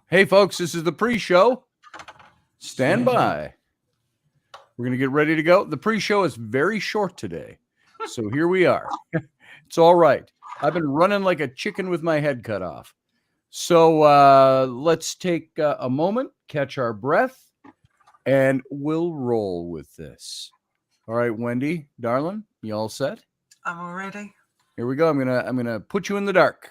Hey, folks, this is the pre-show. Stand by. We're going to get ready to go. The pre-show is very short today, so here we are. It's all right. I've been running like a chicken with my head cut off. So let's take a moment, catch our breath, and we'll roll with this. All right, Wendy, darling, you all set? I'm all ready. Here we go. I'm gonna put you in the dark.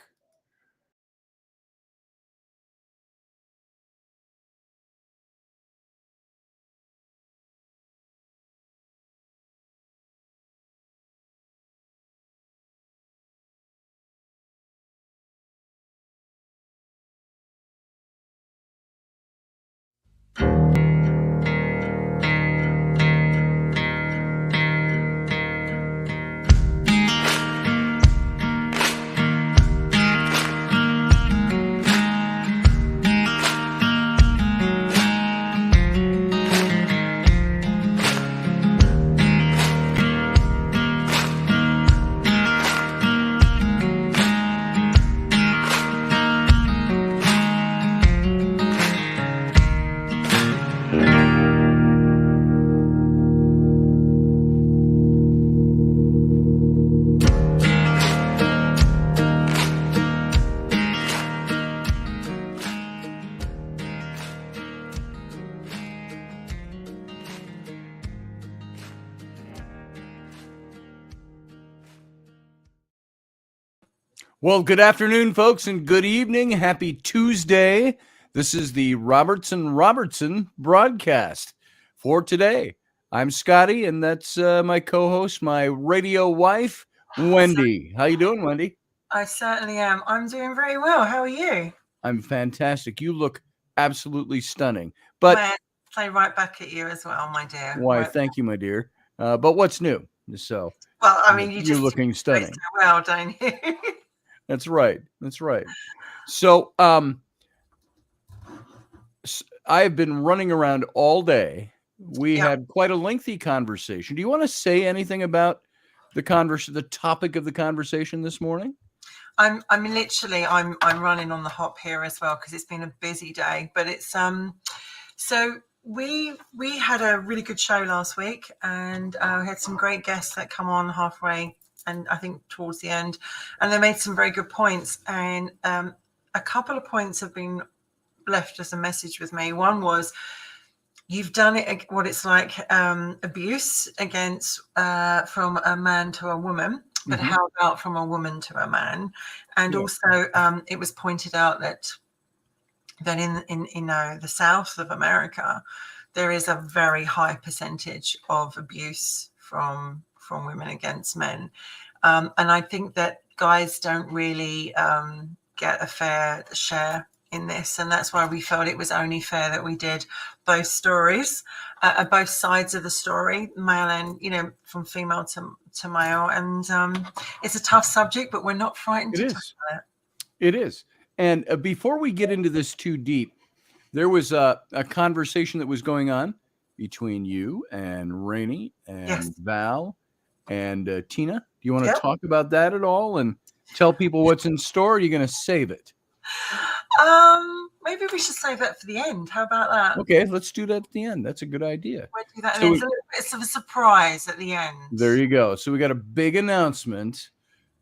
Well, good afternoon, folks, and good evening. Happy Tuesday. This is the Robertson broadcast for today. I'm Scotty, and that's my co-host, my radio wife, Wendy. How you doing, Wendy? I certainly am. I'm doing very well. How are you? I'm fantastic. You look absolutely stunning. But Well, play right back at you as well, my dear. why? Right. Thank you, my dear. But what's new? So, Well, I mean, you're looking stunning. So well, don't you? That's right. That's right. So, I've been running around all day. We had quite a lengthy conversation. Do you want to say anything about the topic of the conversation this morning? I'm running on the hop here as well because it's been a busy day. But it's so we had a really good show last week, and we had some great guests that come on halfway, and I think towards the end, and they made some very good points. And a couple of points have been left as a message with me. One was, you've done it, what it's like, abuse against from a man to a woman, but how about from a woman to a man? And also it was pointed out that in the South of America, there is a very high percentage of abuse from women against men. And I think that guys don't really get a fair share in this, and that's why we felt it was only fair that we did both stories, both sides of the story, male and from female to male. And it's a tough subject, but we're not frightened to talk about it. It is. And before we get into this too deep, there was a conversation that was going on between you and Rainey and Val and Tina. Do you want to talk about that at all and tell people what's in store? Or are you going to save it? Maybe we should save that for the end. How about that? Okay, let's do that at the end. That's a good idea. We'll do that. So it's a surprise at the end. There you go. So we got a big announcement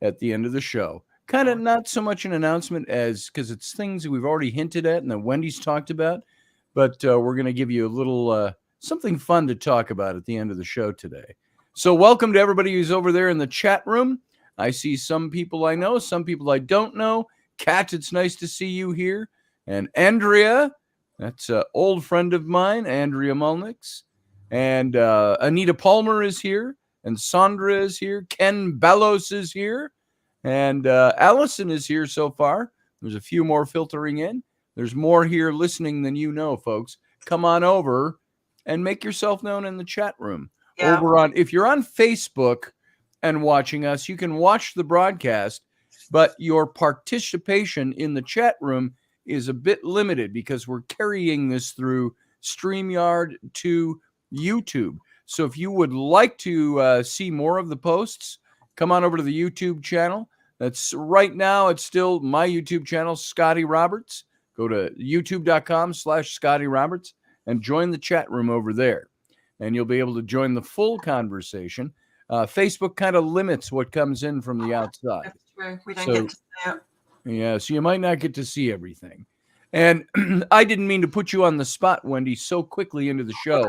at the end of the show. Kind of not so much an announcement as because it's things that we've already hinted at and that Wendy's talked about, but we're going to give you a little something fun to talk about at the end of the show today. So welcome to everybody who's over there in the chat room. I see some people I know, some people I don't know. Kat, it's nice to see you here. And Andrea, that's an old friend of mine, Andrea Mulnix. And Anita Palmer is here. And Sandra is here. Ken Ballos is here. And Allison is here so far. There's a few more filtering in. There's more here listening than you know, folks. Come on over and make yourself known in the chat room. Yeah. If you're on Facebook and watching us, you can watch the broadcast, but your participation in the chat room is a bit limited because we're carrying this through StreamYard to YouTube. So if you would like to see more of the posts, come on over to the YouTube channel. That's right now. It's still my YouTube channel, Scotty Roberts. Go to youtube.com/Scotty Roberts and join the chat room over there. And you'll be able to join the full conversation. Facebook kind of limits what comes in from the outside. That's true. We don't get to see it. Yeah, so you might not get to see everything. And I didn't mean to put you on the spot, Wendy, so quickly into the show.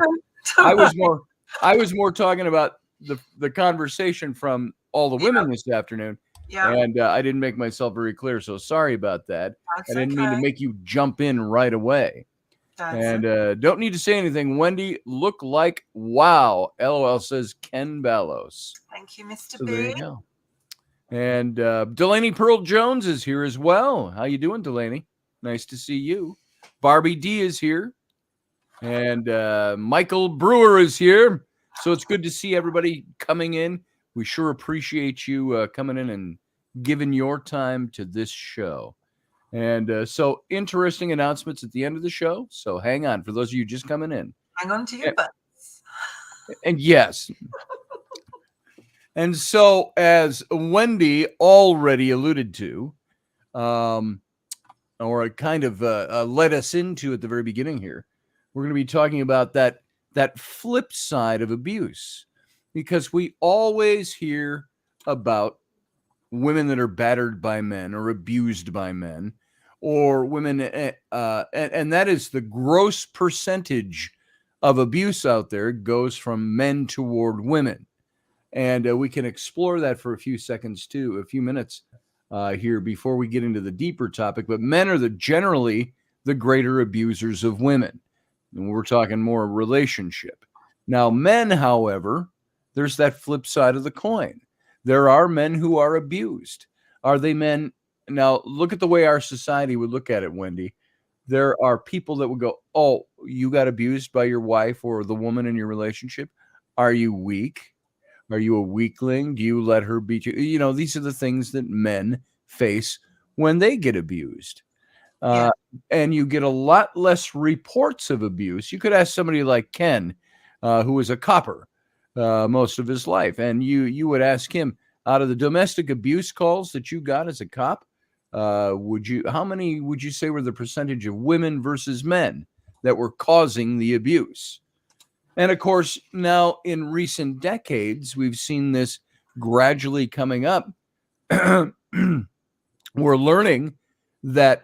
I was more talking about the conversation from all the women this afternoon. Yeah. And I didn't make myself very clear, so sorry about that. That's I didn't mean to make you jump in right away. That's Don't need to say anything. Wendy, look like wow. LOL, says Ken Ballos. Thank you, Mr. So B. there you go. And Delaney Pearl Jones is here as well. How you doing, Delaney? Nice to see you. Barbie D is here. And Michael Brewer is here. So it's good to see everybody coming in. We sure appreciate you coming in and giving your time to this show. And so interesting announcements at the end of the show. So hang on for those of you just coming in. Hang on to your butts. And yes. And so as Wendy already alluded to, or kind of led us into at the very beginning here, we're going to be talking about that flip side of abuse, because we always hear about women that are battered by men or abused by men, or women, and that is the gross percentage of abuse out there goes from men toward women. And we can explore that for a few minutes here before we get into the deeper topic. But men are generally the greater abusers of women. And we're talking more relationship. Now, men, however, there's that flip side of the coin. There are men who are abused. Are they men? Now, look at the way our society would look at it, Wendy. There are people that would go, oh, you got abused by your wife or the woman in your relationship? Are you weak? Are you a weakling? Do you let her beat you? You know, these are the things that men face when they get abused. And you get a lot less reports of abuse. You could ask somebody like Ken, who was a copper most of his life, and you would ask him, out of the domestic abuse calls that you got as a cop, how many would you say were the percentage of women versus men that were causing the abuse? And of course, now in recent decades, we've seen this gradually coming up. We're learning that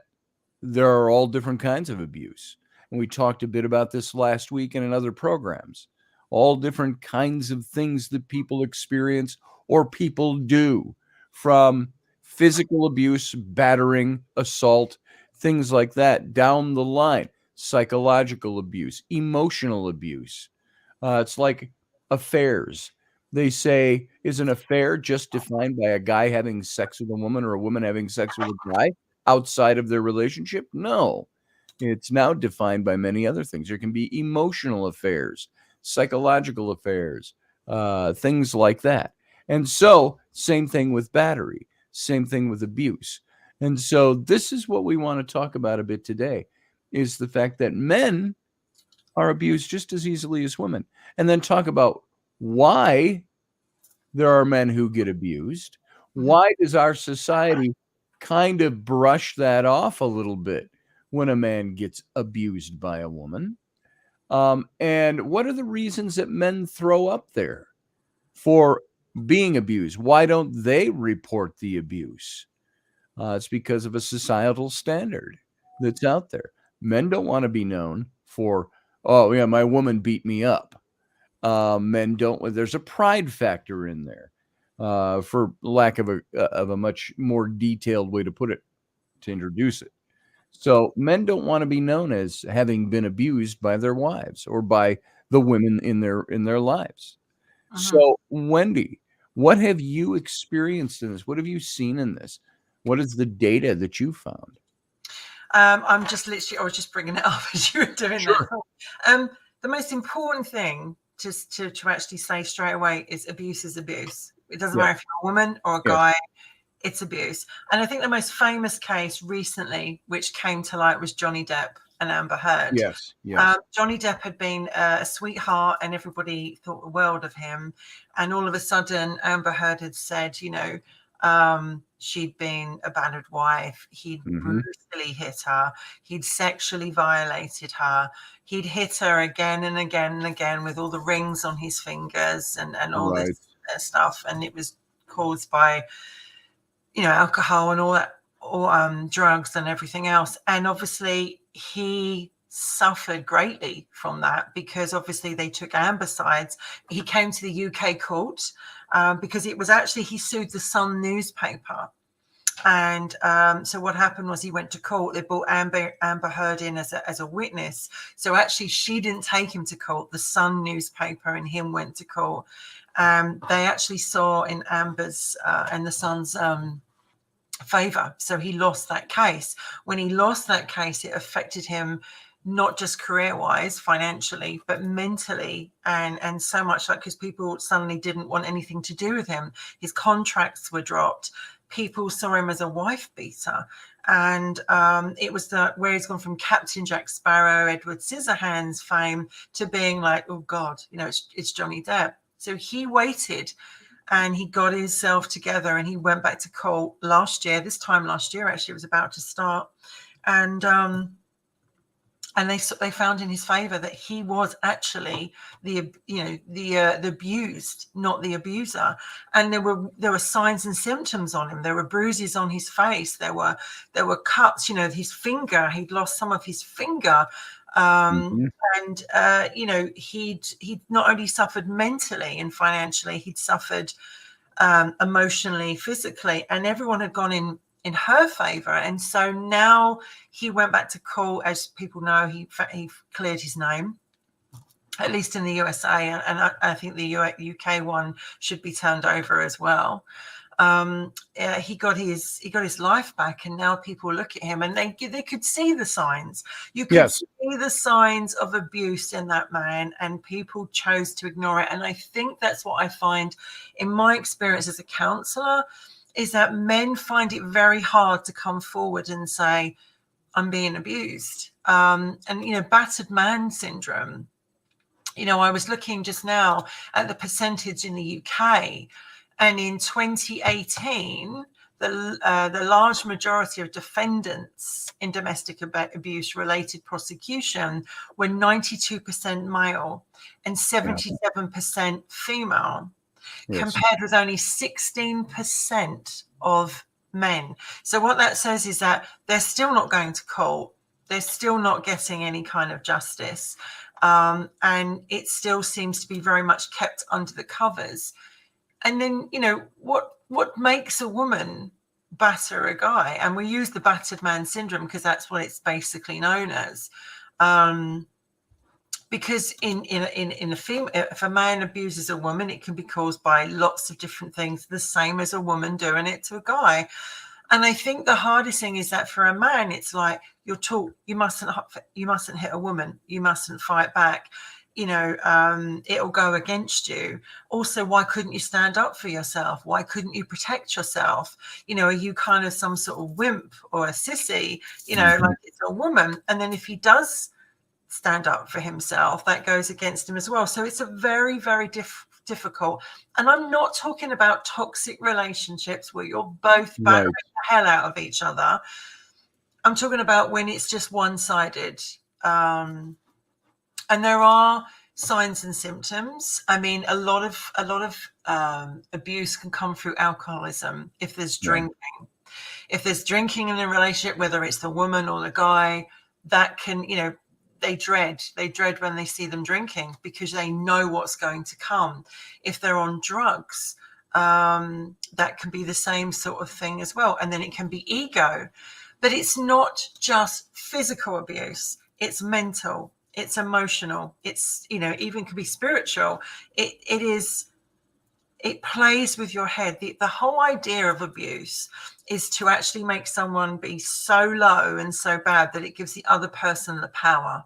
there are all different kinds of abuse. And we talked a bit about this last week and in other programs. All different kinds of things that people experience or people do, from physical abuse, battering, assault, things like that, down the line, psychological abuse, emotional abuse. It's like affairs. They say, is an affair just defined by a guy having sex with a woman or a woman having sex with a guy outside of their relationship? No. It's now defined by many other things. There can be emotional affairs, psychological affairs, things like that. And so, same thing with battery, same thing with abuse. And so this is what we want to talk about a bit today, is the fact that men are abused just as easily as women. And then talk about why there are men who get abused. Why does our society kind of brush that off a little bit when a man gets abused by a woman? And what are the reasons that men throw up there for being abused? Why don't they report the abuse? It's because of a societal standard that's out there. Men don't want to be known for, oh, yeah, my woman beat me up. Men don't. There's a pride factor in there, for lack of a much more detailed way to put it, to introduce it. So men don't want to be known as having been abused by their wives or by the women in their lives. So, Wendy, what have you experienced in this? What have you seen in this? What is the data that you found? I was just bringing it up as you were doing that. The most important thing to actually say straight away is abuse is abuse. It doesn't matter if you're a woman or a guy, it's abuse. And I think the most famous case recently, which came to light, was Johnny Depp and Amber Heard. Yes. Johnny Depp had been a sweetheart and everybody thought the world of him. And all of a sudden, Amber Heard had said, she'd been a battered wife. He'd Mhm. brutally hit her. He'd sexually violated her. He'd hit her again and again and again with all the rings on his fingers and all Right. this stuff. And it was caused by, alcohol and all that, or drugs and everything else. And obviously he suffered greatly from that, because obviously they took Amber sides. He came to the UK court because it was actually, he sued the Sun newspaper. And so what happened was he went to court. They brought Amber Heard in as a witness. So actually she didn't take him to court. The Sun newspaper and him went to court. They actually saw in Amber's and the Sun's favor. So he lost that case. When he lost that case, it affected him not just career-wise, financially, but mentally, and so much, like, because people suddenly didn't want anything to do with him. His contracts were dropped. People saw him as a wife beater. And it was where he's gone from Captain Jack Sparrow, Edward Scissorhands fame, to being like, oh God, it's Johnny Depp. So he waited and he got himself together and he went back to court this time last year, actually, it was about to start. And they found in his favor that he was actually the abused, not the abuser. And there were signs and symptoms on him. There were bruises on his face. There were cuts. His finger. He'd lost some of his finger. And he'd not only suffered mentally and financially, he'd suffered emotionally, physically, and everyone had gone in her favor. And so now he went back to court. As people know, he cleared his name, at least in the USA, and I think the UK one should be turned over as well. He got his life back, and now people look at him and they could see the signs. You could see the signs of abuse in that man, and people chose to ignore it. And I think that's what I find in my experience as a counselor, is that men find it very hard to come forward and say, I'm being abused. And battered man syndrome. I was looking just now at the percentage in the UK, and in 2018, the large majority of defendants in domestic abuse related prosecution were 92% male and 77% female, compared with only 16% of men. So what that says is that they're still not going to court. They're still not getting any kind of justice. And it still seems to be very much kept under the covers. And then, what makes a woman batter a guy? And we use the battered man syndrome because that's what it's basically known as. Because in the female, if a man abuses a woman, it can be caused by lots of different things, the same as a woman doing it to a guy. And I think the hardest thing is that for a man, it's like you're taught you mustn't hit a woman, you mustn't fight back. It'll go against you. Also, why couldn't you stand up for yourself? Why couldn't you protect yourself? Are you kind of some sort of wimp or a sissy? Like it's a woman. And then if he does stand up for himself, that goes against him as well. So it's a very, very difficult. And I'm not talking about toxic relationships where you're both battering the hell out of each other. I'm talking about when it's just one-sided. And there are signs and symptoms. I mean, a lot of abuse can come through alcoholism. If there's drinking, if there's drinking in a relationship, whether it's the woman or the guy, that can, they dread when they see them drinking because they know what's going to come. If they're on drugs, that can be the same sort of thing as well. And then it can be ego. But it's not just physical abuse. It's mental. It's emotional. It's, even could be spiritual. It plays with your head. The whole idea of abuse is to actually make someone be so low and so bad that it gives the other person the power.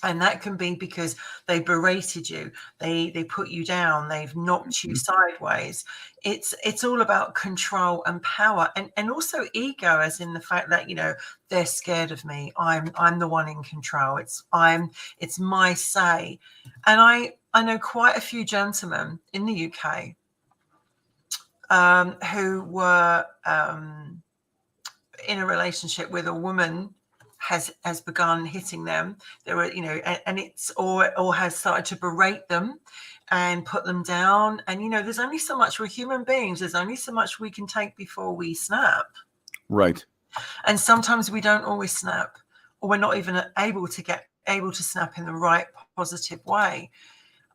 And that can be because they berated you, they put you down, they've knocked you sideways. It's all about control and power, and also ego, as in the fact that they're scared of me. I'm the one in control. It's my say. And I know quite a few gentlemen in the UK who were in a relationship with a woman has begun hitting them. There were, and it's or has started to berate them and put them down. And there's only so much, we're human beings. There's only so much we can take before we snap. Right. And sometimes we don't always snap, or we're not even able to snap in the right positive way.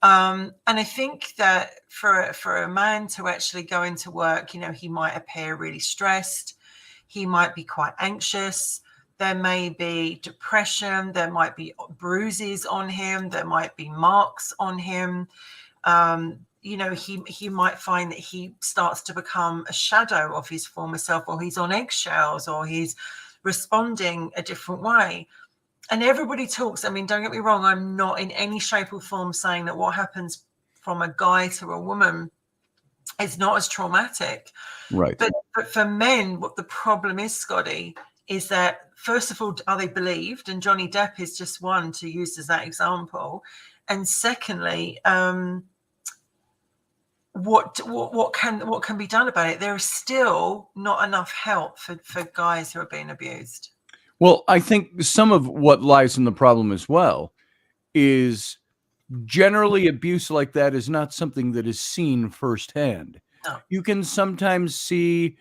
And I think that for a man to actually go into work, he might appear really stressed. He might be quite anxious. There may be depression. There might be bruises on him. There might be marks on him. He might find that he starts to become a shadow of his former self, or he's on eggshells, or he's responding a different way. And everybody talks. I mean, don't get me wrong. I'm not in any shape or form saying that what happens from a guy to a woman is not as traumatic. Right. But for men, what the problem is, Scotty, is that, first of all, are they believed? And Johnny Depp is just one to use as that example. And secondly, what can be done about it? There is still not enough help for guys who are being abused. Well, I think some of what lies in the problem as well is generally abuse like that is not something that is seen firsthand. No. You can sometimes see,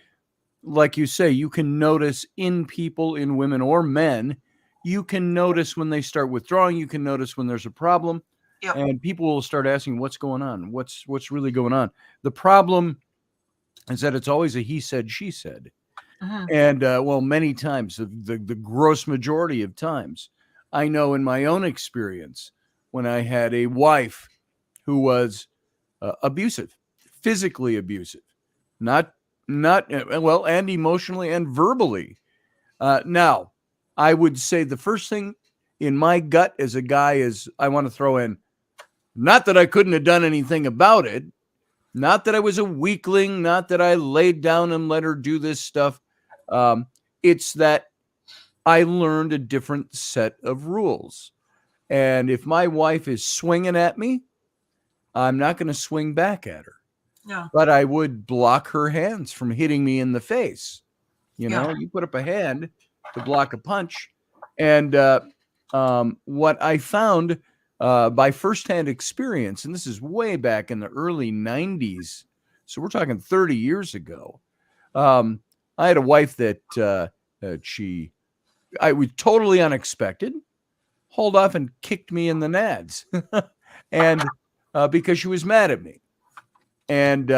like you say, you can notice in people, in women or men, you can notice when they start withdrawing, you can notice when there's a problem. Yep. And people will start asking, what's going on? What's really going on? The problem is that it's always a he said, she said. Mm-hmm. And many times, the gross majority of times, I know in my own experience, when I had a wife who was abusive, physically abusive, not and emotionally and verbally. Now, I would say the first thing in my gut as a guy is I want to throw in, not that I couldn't have done anything about it, not that I was a weakling, not that I laid down and let her do this stuff. It's that I learned a different set of rules. And if my wife is swinging at me, I'm not going to swing back at her. No. But I would block her hands from hitting me in the face. You know, Yeah. you put up a hand to block a punch. And what I found by firsthand experience, and this is way back in the early 90s, so we're talking 30 years ago, I had a wife that I was totally unexpected, hauled off and kicked me in the nads. And because she was mad at me. And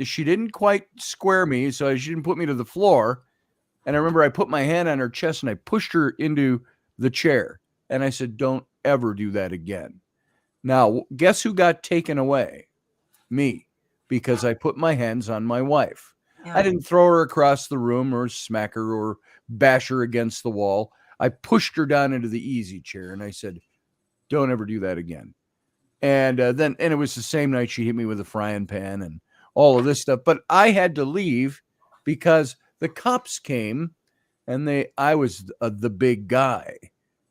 she didn't quite square me, so she didn't put me to the floor. And I remember I put my hand on her chest and I pushed her into the chair. And I said, don't ever do that again. Now, guess who got taken away? Me, because I put my hands on my wife. Yeah. I didn't throw her across the room or smack her or bash her against the wall. I pushed her down into the easy chair and I said, don't ever do that again. And then it was the same night she hit me with a frying pan and all of this stuff. But I had to leave because the cops came and I was the big guy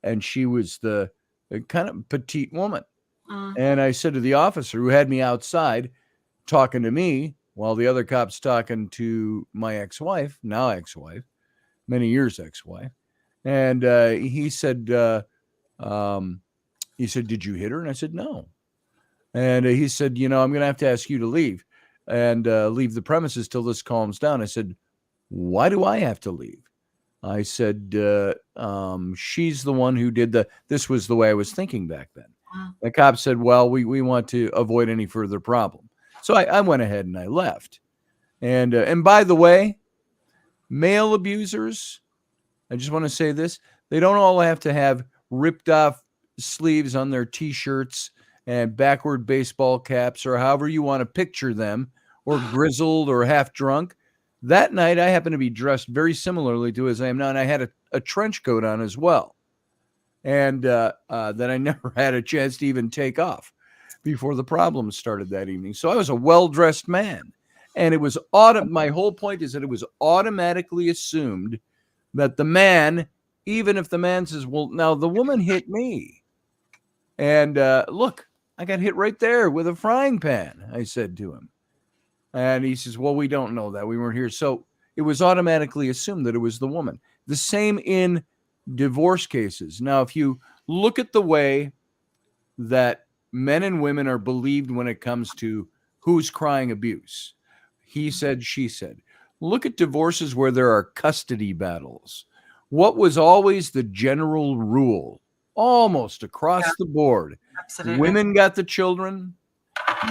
and she was the kind of petite woman. Mm. And I said to the officer who had me outside talking to me while the other cop's talking to my ex-wife, now ex-wife, many years ex-wife. And he said, did you hit her? And I said, no. And he said, I'm going to have to ask you to leave and leave the premises till this calms down. I said, why do I have to leave? I said, she's the one who did this was the way I was thinking back then. The cop said, well, we want to avoid any further problem. So I went ahead and I left. And by the way, male abusers, I just want to say this, they don't all have to have ripped off sleeves on their T-shirts and backward baseball caps or however you want to picture them, or grizzled or half drunk. That night, I happened to be dressed very similarly to as I am now, and I had a trench coat on as well, and that I never had a chance to even take off before the problems started that evening. So I was a well-dressed man, and it was my whole point is that it was automatically assumed that the man, even if the man says, well, now the woman hit me, and look, I got hit right there with a frying pan, I said to him. And he says, well, we don't know that. We weren't here. So it was automatically assumed that it was the woman. The same in divorce cases. Now, if you look at the way that men and women are believed when it comes to who's crying abuse, he said, she said. Look at divorces where there are custody battles. What was always the general rule, almost across the board? Absolutely. Women got the children,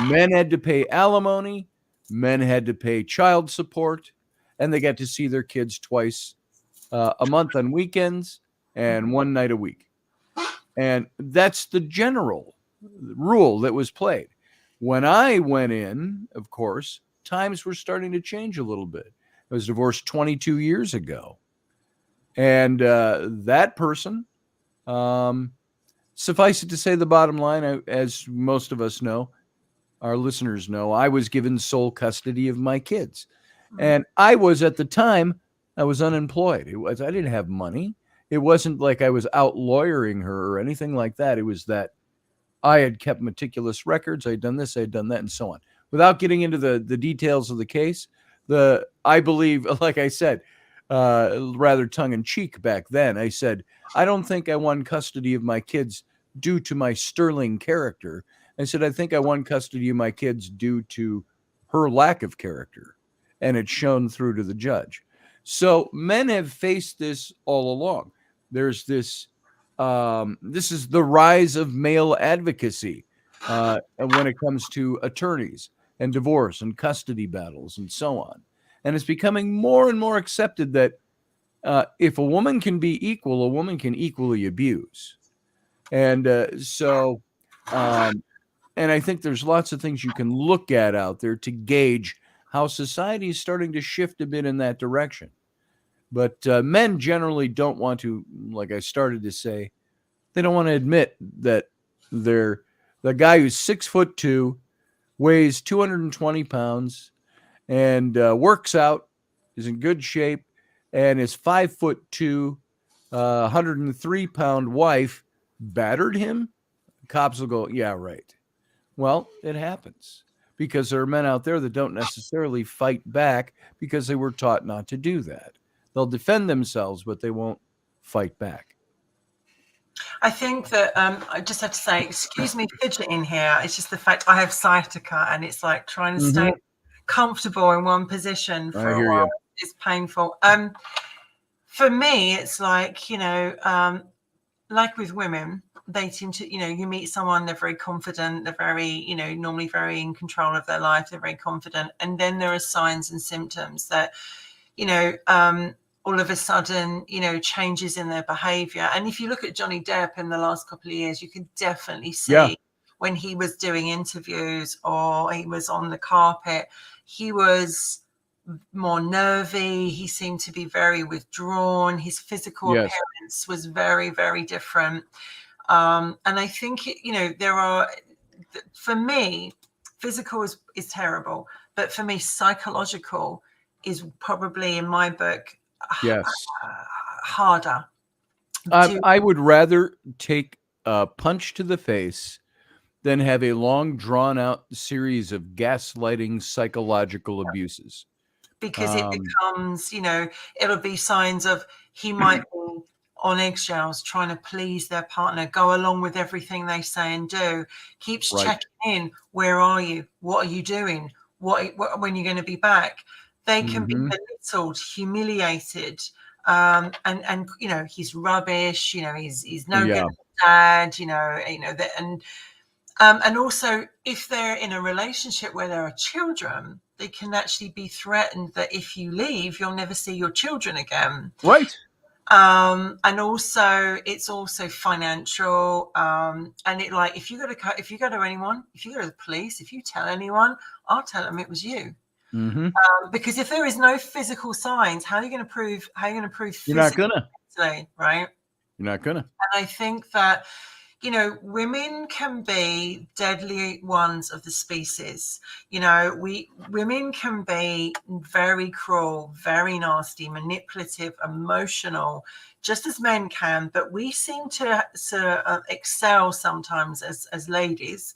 men had to pay alimony, men had to pay child support, and they got to see their kids twice a month on weekends and one night a week. And that's the general rule that was played. When I went in, of course, times were starting to change a little bit. I was divorced 22 years ago. And that person, suffice it to say, the bottom line, as most of us know, our listeners know, I was given sole custody of my kids. And I was, at the time, I was unemployed. I didn't have money. It wasn't like I was out lawyering her or anything like that. It was that I had kept meticulous records. I had done this, I had done that, and so on. Without getting into the details of the case, I believe, like I said, rather tongue-in-cheek back then, I said, I don't think I won custody of my kids due to my sterling character. I said, I think I won custody of my kids due to her lack of character. And it's shown through to the judge. So men have faced this all along. There's this, this is the rise of male advocacy when it comes to attorneys and divorce and custody battles and so on. And it's becoming more and more accepted that if a woman can be equal, a woman can equally abuse. And and I think there's lots of things you can look at out there to gauge how society is starting to shift a bit in that direction. But men generally don't want to, like I started to say, they don't want to admit that they're the guy who's 6'2", weighs 220 pounds, and works out, is in good shape, and his 5'2", 103-pound wife battered him. Cops will go, yeah, right. Well, it happens because there are men out there that don't necessarily fight back because they were taught not to do that. They'll defend themselves, but they won't fight back. I think that I just have to say, excuse me fidgeting here. It's just the fact I have sciatica, and it's like trying to stay comfortable in one position for a while. It's painful. For me, it's like, like with women, they seem to, you meet someone, they're very confident, they're very, normally very in control of their life, they're very confident. And then there are signs and symptoms that, all of a sudden, changes in their behavior. And if you look at Johnny Depp in the last couple of years, you can definitely see when he was doing interviews or he was on the carpet, he was more nervy. He seemed to be very withdrawn. His physical appearance was very, very different. And I think, there are, for me, physical is terrible, but for me, psychological is probably, in my book, harder. I would rather take a punch to the face than have a long, drawn-out series of gaslighting psychological abuses. Because it becomes, it'll be signs of he might be on eggshells trying to please their partner, go along with everything they say and do, keeps checking in. Where are you? What are you doing? When are you going to be back? They can be belittled, humiliated, and he's rubbish. He's no good dad. And also, if they're in a relationship where there are children, they can actually be threatened that if you leave, you'll never see your children again. Right. And also, it's also financial. And if you go to anyone, if you go to the police, if you tell anyone, I'll tell them it was you. Because if there is no physical signs, how are you going to prove? You're not gonna. Right? You're not gonna. And I think that, women can be deadly ones of the species. Women can be very cruel, very nasty, manipulative, emotional, just as men can. But we seem to excel sometimes as ladies.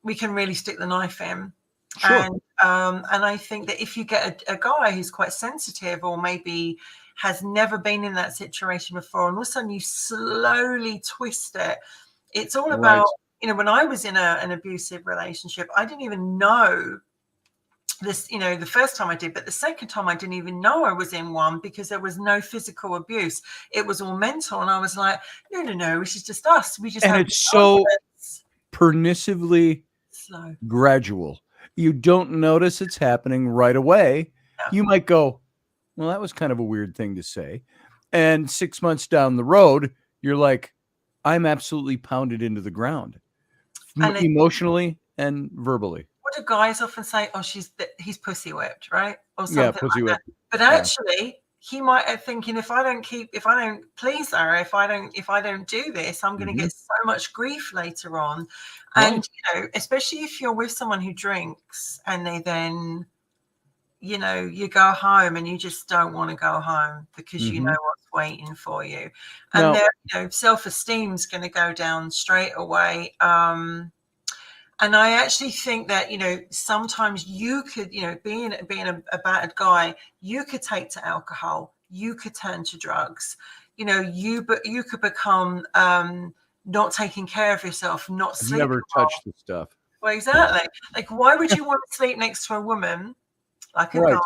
We can really stick the knife in. Sure. And I think that if you get a guy who's quite sensitive, or maybe has never been in that situation before, and all of a sudden you slowly twist it, it's all Right. about, when I was in an abusive relationship, I didn't even know this, the first time I did, but the second time I didn't even know I was in one, because there was no physical abuse. It was all mental. And I was like, no, this is just us. We just And have it's so arguments. permissively So, gradual. You don't notice it's happening right away. yeah. You might go, well, that was kind of a weird thing to say. And 6 months down the road, you're like, I'm absolutely pounded into the ground, And emotionally and verbally. what do guys often say? Oh, he's pussy whipped, right? Or something Yeah, pussy like whip. that. But actually, he might have thinking, if I don't please her, if I don't do this, I'm going to get so much grief later on. And especially if you're with someone who drinks, and they then, you go home and you just don't want to go home, because you know what's waiting for you, and their self-esteem's going to go down straight away. And I actually think that, sometimes you could, being a battered guy, you could take to alcohol, you could turn to drugs, you could become not taking care of yourself, not sleeping. Never touched the stuff. Well, exactly. Like, why would you want to sleep next to a woman, like a guy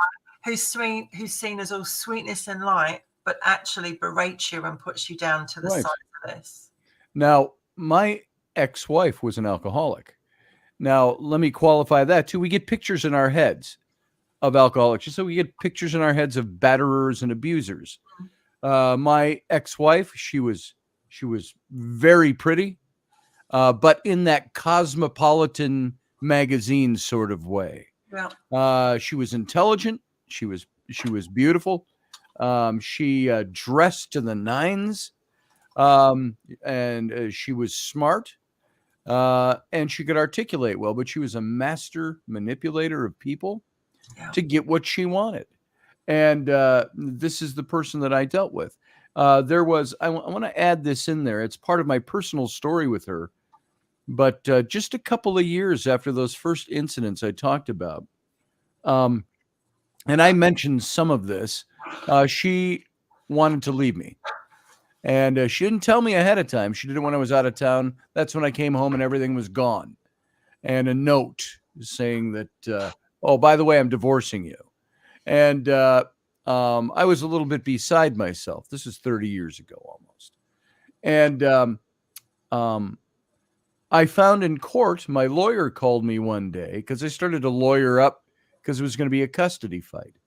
who's sweet, who's seen as all sweetness and light, but actually berates you and puts you down to the side of this? Now, my ex-wife was an alcoholic. Now, let me qualify that too. We get pictures in our heads of alcoholics. So we get pictures in our heads of batterers and abusers. My ex-wife, she was very pretty, but in that cosmopolitan magazine sort of way. Yeah. She was intelligent. She was beautiful. She dressed to the nines, and she was smart. And she could articulate well, but she was a master manipulator of people to get what she wanted. And this is the person that I dealt with. I want to add this in there. It's part of my personal story with her. But just a couple of years after those first incidents I talked about, and I mentioned some of this, she wanted to leave me. And she didn't tell me ahead of time. She did it when I was out of town. That's when I came home and everything was gone. And a note saying that, oh, by the way, I'm divorcing you. And I was a little bit beside myself. This is 30 years ago almost. And I found in court, my lawyer called me one day because I started to lawyer up because it was going to be a custody fight.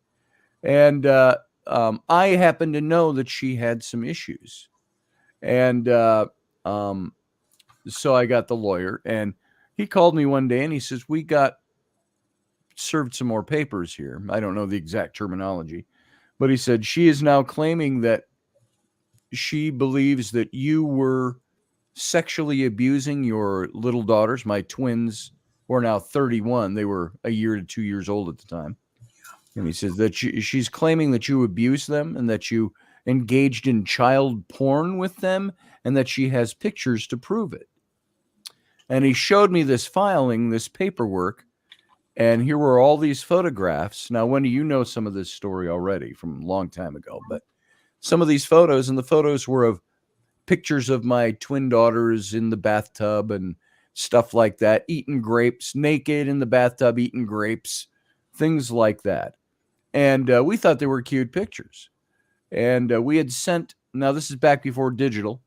And I happened to know that she had some issues. And so I got the lawyer, and he called me one day and he says, we got served some more papers here. I don't know the exact terminology, but he said, she is now claiming that she believes that you were sexually abusing your little daughters, my twins, who are now 31. They were a year to 2 years old at the time. And he says that she's claiming that you abused them and that you engaged in child porn with them, and that she has pictures to prove it. And he showed me this filing, this paperwork, and here were all these photographs. Now, Wendy, you know some of this story already from a long time ago, but some of these photos, and the photos were of pictures of my twin daughters in the bathtub and stuff like that, eating grapes, naked in the bathtub, eating grapes, things like that. And we thought they were cute pictures. And we had sent, now this is back before digital.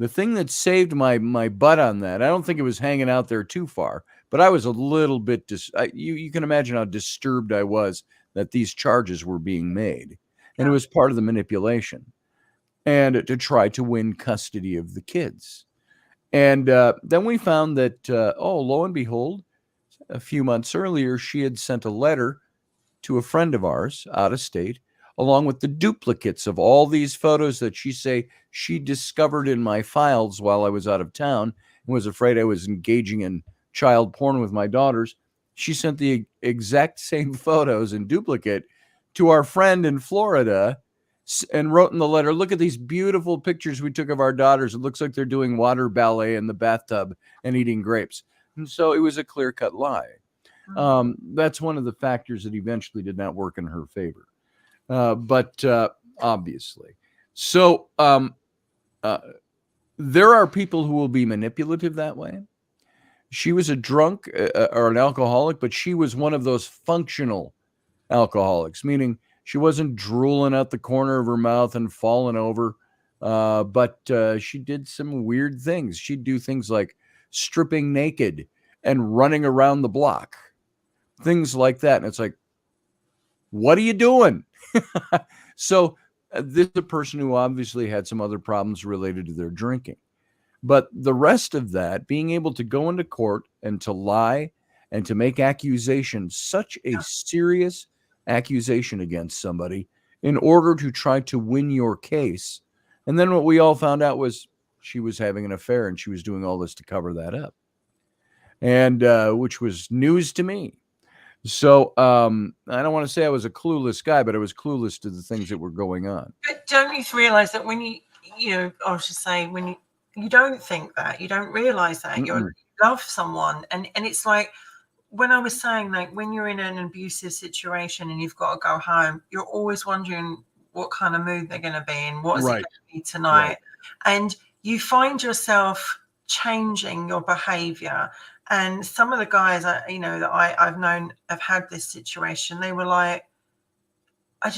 The thing that saved my butt on that, I don't think it was hanging out there too far, but I was a little bit, you can imagine how disturbed I was that these charges were being made. And it was part of the manipulation, and to try to win custody of the kids. And then we found that, lo and behold, a few months earlier, she had sent a letter to a friend of ours out of state, along with the duplicates of all these photos that she discovered in my files while I was out of town and was afraid I was engaging in child porn with my daughters. She sent the exact same photos in duplicate to our friend in Florida and wrote in the letter, look at these beautiful pictures we took of our daughters. It looks like they're doing water ballet in the bathtub and eating grapes. And so it was a clear-cut lie. That's one of the factors that eventually did not work in her favor. But obviously. So there are people who will be manipulative that way. She was a drunk or an alcoholic, but she was one of those functional alcoholics, meaning she wasn't drooling out the corner of her mouth and falling over. But she did some weird things. She'd do things like stripping naked and running around the block, things like that. And it's like, what are you doing? So this is a person who obviously had some other problems related to their drinking. But the rest of that, being able to go into court and to lie and to make accusations, such a serious accusation against somebody in order to try to win your case. And then what we all found out was she was having an affair and she was doing all this to cover that up. And which was news to me. So I don't want to say I was a clueless guy, but I was clueless to the things that were going on. But don't you realize that when I was just saying, when you don't think that, you don't realize that you love someone, and it's like when I was saying, like, when you're in an abusive situation and you've got to go home, you're always wondering what kind of mood they're going to be in, what is it going to be tonight, and you find yourself changing your behavior. And some of the guys that I've known have had this situation, they were like, I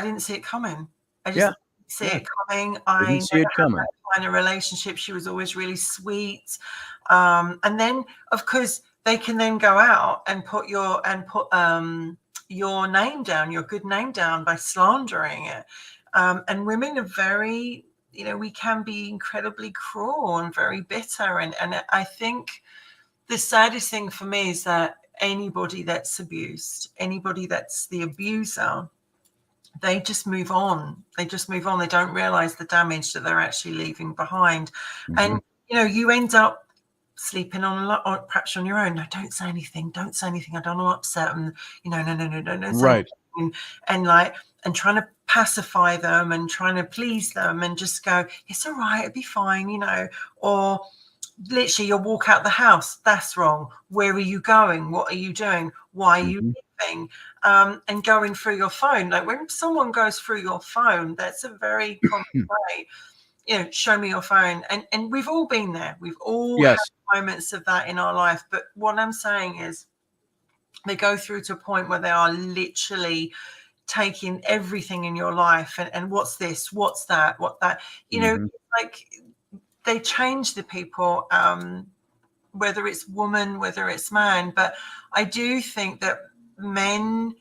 didn't see it coming. I just didn't see it coming. I didn't see it coming. That kind of relationship. She was always really sweet. And then, of course, they can then go out and put your name down, your good name down, by slandering it. And women are very, we can be incredibly cruel and very bitter. And I think the saddest thing for me is that anybody that's abused, anybody that's the abuser, they just move on. They don't realize the damage that they're actually leaving behind. And, you end up sleeping perhaps on your own. No, don't say anything. I don't want to upset them. No. Right. And trying to pacify them and trying to please them and just go, it's all right, it'll be fine, or literally you'll walk out the house. That's wrong. Where are you going? What are you doing? Why are you leaving? And going through your phone. Like when someone goes through your phone, that's a very common way. Show me your phone. And we've all been there. We've all had moments of that in our life. But what I'm saying is they go through to a point where they are literally taking everything in your life. And what's this? What's that? What that? Like they change the people, whether it's woman, whether it's man. But I do think that men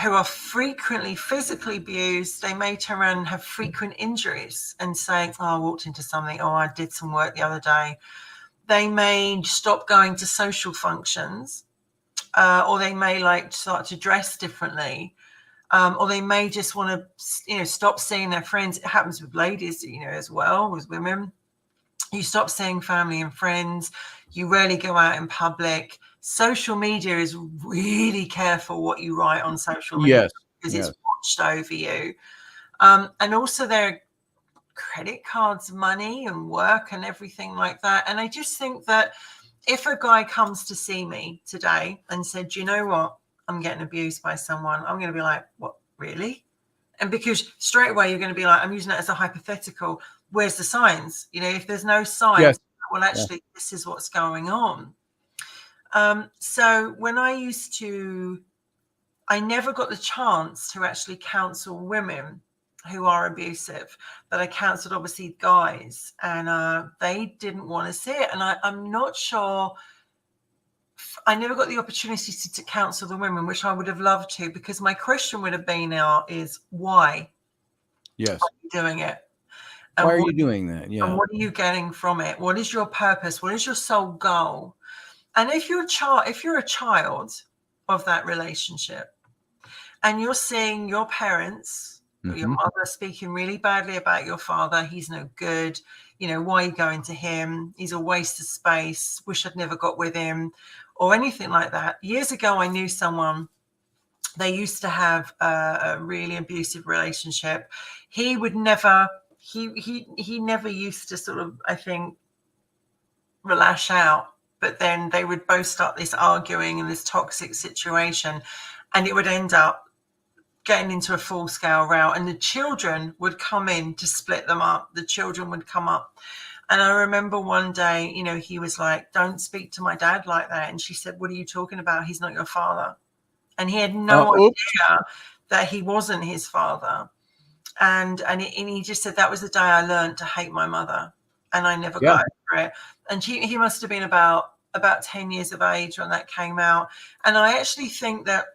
who are frequently physically abused, they may turn around and have frequent injuries and say, I walked into something, I did some work the other day. They may stop going to social functions, or they may start to dress differently. Or they may just want to, stop seeing their friends. It happens with ladies, as well as women. You stop seeing family and friends. You rarely go out in public. Social media is really careful what you write on social media because it's watched over you. And also their credit cards, money and work and everything like that. And I just think that if a guy comes to see me today and said, you know what, I'm getting abused by someone, I'm going to be like, what, really? And because straight away you're going to be like, I'm using it as a hypothetical. Where's the signs? If there's no signs, well, actually, this is what's going on. So when I never got the chance to actually counsel women who are abusive, but I counseled obviously guys, and they didn't want to see it. And I'm not sure. I never got the opportunity to counsel the women, which I would have loved to, because my question would have been is why? Yes. Are you doing it? And why are you doing that? Yeah. And what are you getting from it? What is your purpose? What is your sole goal? And if you're a child of that relationship, and you're seeing your parents, or your mother speaking really badly about your father, he's no good. Why are you going to him? He's a waste of space. Wish I'd never got with him, or anything like that. Years ago, I knew someone. They used to have a really abusive relationship. He would never. He never used to sort of, I think, lash out but then they would both start this arguing and this toxic situation, and it would end up getting into a full-scale row, and the children would come in to split them up. The children would come up. And I remember one day, you know, he was like, "Don't speak to my dad like that." And she said, "What are you talking about? He's not your father." And he had no idea that he wasn't his father. And he just said, "That was the day I learned to hate my mother, and I never got over it." And he must have been about 10 years of age when that came out. And I actually think that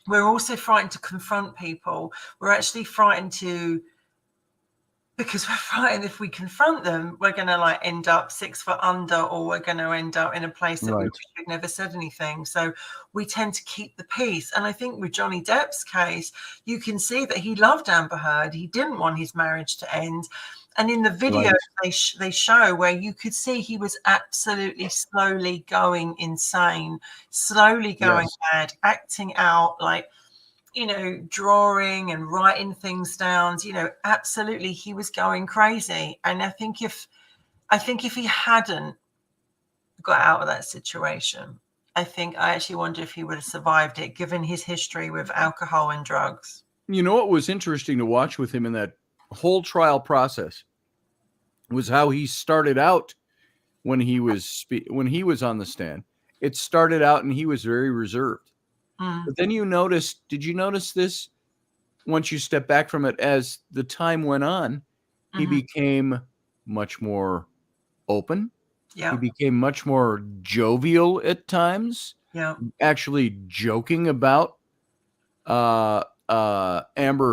we're also frightened to confront people. We're actually frightened because we're frightened if we confront them, we're going to like end up 6 foot under, or we're going to end up in a place that we wish we'd never said anything. So we tend to keep the peace. And I think with Johnny Depp's case, you can see that he loved Amber Heard. He didn't want his marriage to end. And in the video they show where you could see he was absolutely slowly going insane, slowly going mad, acting out, like, you know, drawing and writing things down, you know, absolutely he was going crazy. And I think if he hadn't got out of that situation, I actually wonder if he would have survived it, given his history with alcohol and drugs. You know what was interesting to watch with him in that whole trial process was how he started out when he was on the stand. It started out and he was very reserved. But then did you notice this? Once you step back from it, as the time went on, he became much more open. Yeah. He became much more jovial at times. Yeah. Actually joking about Amber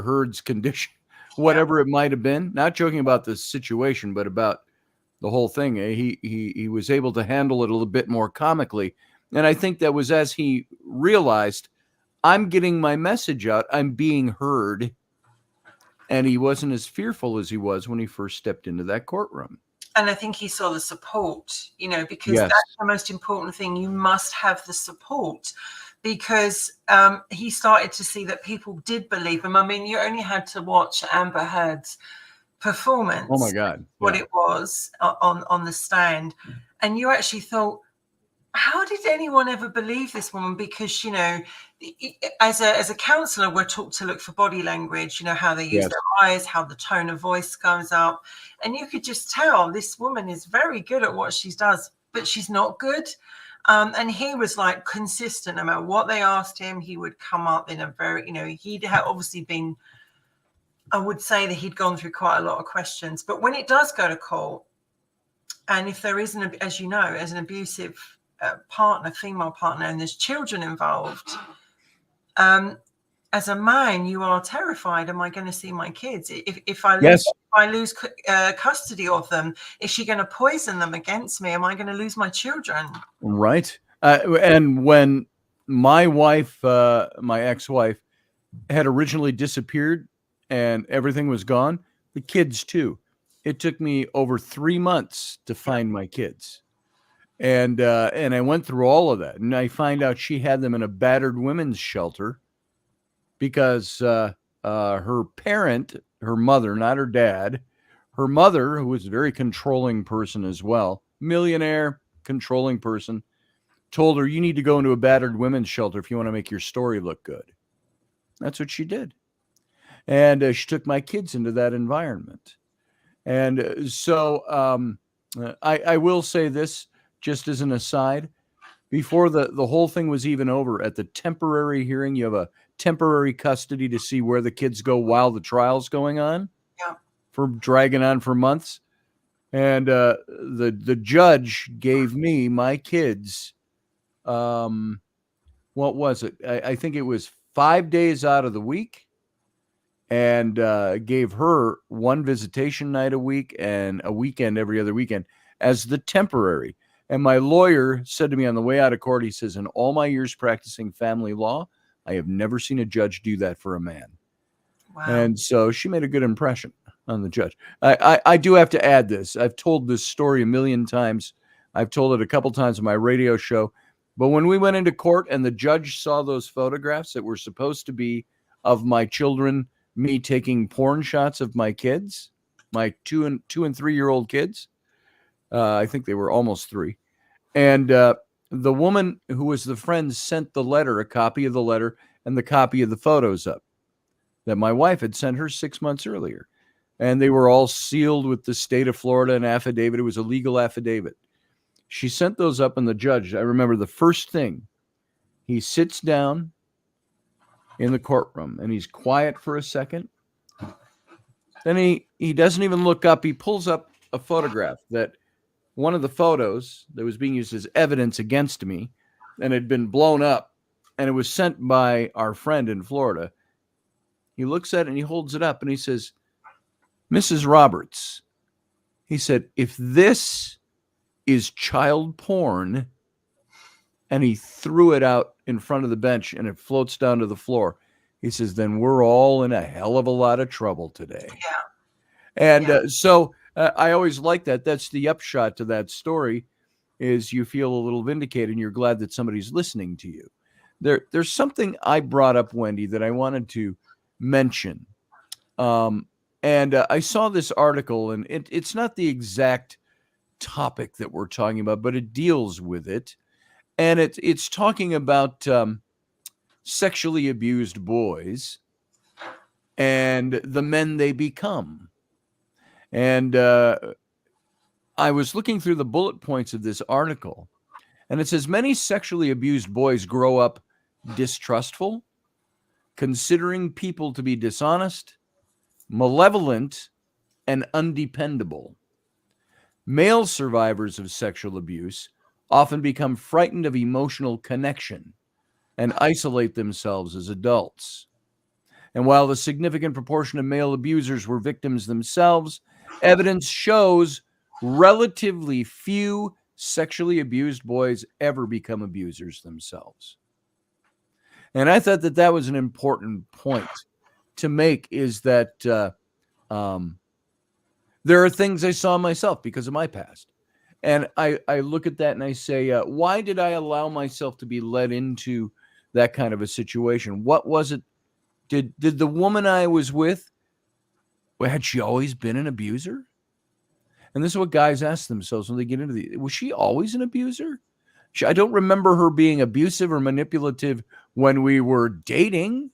Heard's condition, whatever it might have been. Not joking about the situation, but about the whole thing. He was able to handle it a little bit more comically. And I think that was as he realized, I'm getting my message out, I'm being heard. And he wasn't as fearful as he was when he first stepped into that courtroom. And I think he saw the support, you know, because that's the most important thing. You must have the support, because he started to see that people did believe him. I mean, you only had to watch Amber Heard's performance. Oh my God. What it was on the stand. And you actually thought, how did anyone ever believe this woman? Because, you know, as a counselor, we're taught to look for body language, you know, how they use their eyes, how the tone of voice comes up. And you could just tell this woman is very good at what she does, but she's not good. And he was like consistent. No matter what they asked him, he would come up in a very, you know, he'd obviously been, I would say that he'd gone through quite a lot of questions. But when it does go to court, and if there is, as you know, as an abusive partner, female partner, and there's children involved, as a man, you are terrified. Am I going to see my kids? If I lose custody of them, is she going to poison them against me? Am I going to lose my children? Right. And when my wife, my ex-wife, had originally disappeared and everything was gone, the kids too. It took me over 3 months to find my kids. And I went through all of that, and I find out she had them in a battered women's shelter because her parent, her mother, not her dad, her mother, who was a very controlling person as well, millionaire, controlling person, told her, you need to go into a battered women's shelter if you want to make your story look good. That's what she did. And she took my kids into that environment. And so I will say this, just as an aside, before the whole thing was even over, at the temporary hearing, you have a temporary custody to see where the kids go while the trial's going on, for dragging on for months. And the judge gave me my kids, what was it? I think it was 5 days out of the week, and gave her one visitation night a week and a weekend every other weekend as the temporary. And my lawyer said to me on the way out of court, he says, in all my years practicing family law, I have never seen a judge do that for a man. Wow. And so she made a good impression on the judge. I do have to add this. I've told this story a million times. I've told it a couple times on my radio show. But when we went into court and the judge saw those photographs that were supposed to be of my children, me taking porn shots of my kids, my 2 and 3 year old kids, I think they were almost 3. And the woman who was the friend sent the letter, a copy of the letter, and the copy of the photos up that my wife had sent her 6 months earlier. And they were all sealed with the state of Florida, an affidavit. It was a legal affidavit. She sent those up, and the judge, I remember the first thing, he sits down in the courtroom and he's quiet for a second. Then he doesn't even look up. He pulls up a photograph that one of the photos that was being used as evidence against me and had been blown up, and it was sent by our friend in Florida. He looks at it and he holds it up and he says, "Mrs. Roberts," he said, "if this is child porn," and he threw it out in front of the bench and it floats down to the floor. He says, "then we're all in a hell of a lot of trouble today." Yeah. And so I always like that. That's the upshot to that story, is you feel a little vindicated and you're glad that somebody's listening to you. There's something I brought up, Wendy, that I wanted to mention. And I saw this article, and it's not the exact topic that we're talking about, but it deals with it. And it's talking about sexually abused boys and the men they become. And I was looking through the bullet points of this article, and it says many sexually abused boys grow up distrustful, considering people to be dishonest, malevolent, and undependable. Male survivors of sexual abuse often become frightened of emotional connection and isolate themselves as adults. And while the significant proportion of male abusers were victims themselves, evidence shows relatively few sexually abused boys ever become abusers themselves. And I thought that was an important point to make, is that there are things I saw myself because of my past. And I look at that and I say, why did I allow myself to be led into that kind of a situation? What was it? Did the woman I was with, had she always been an abuser? And this is what guys ask themselves when they get into was she always an abuser? I don't remember her being abusive or manipulative when we were dating.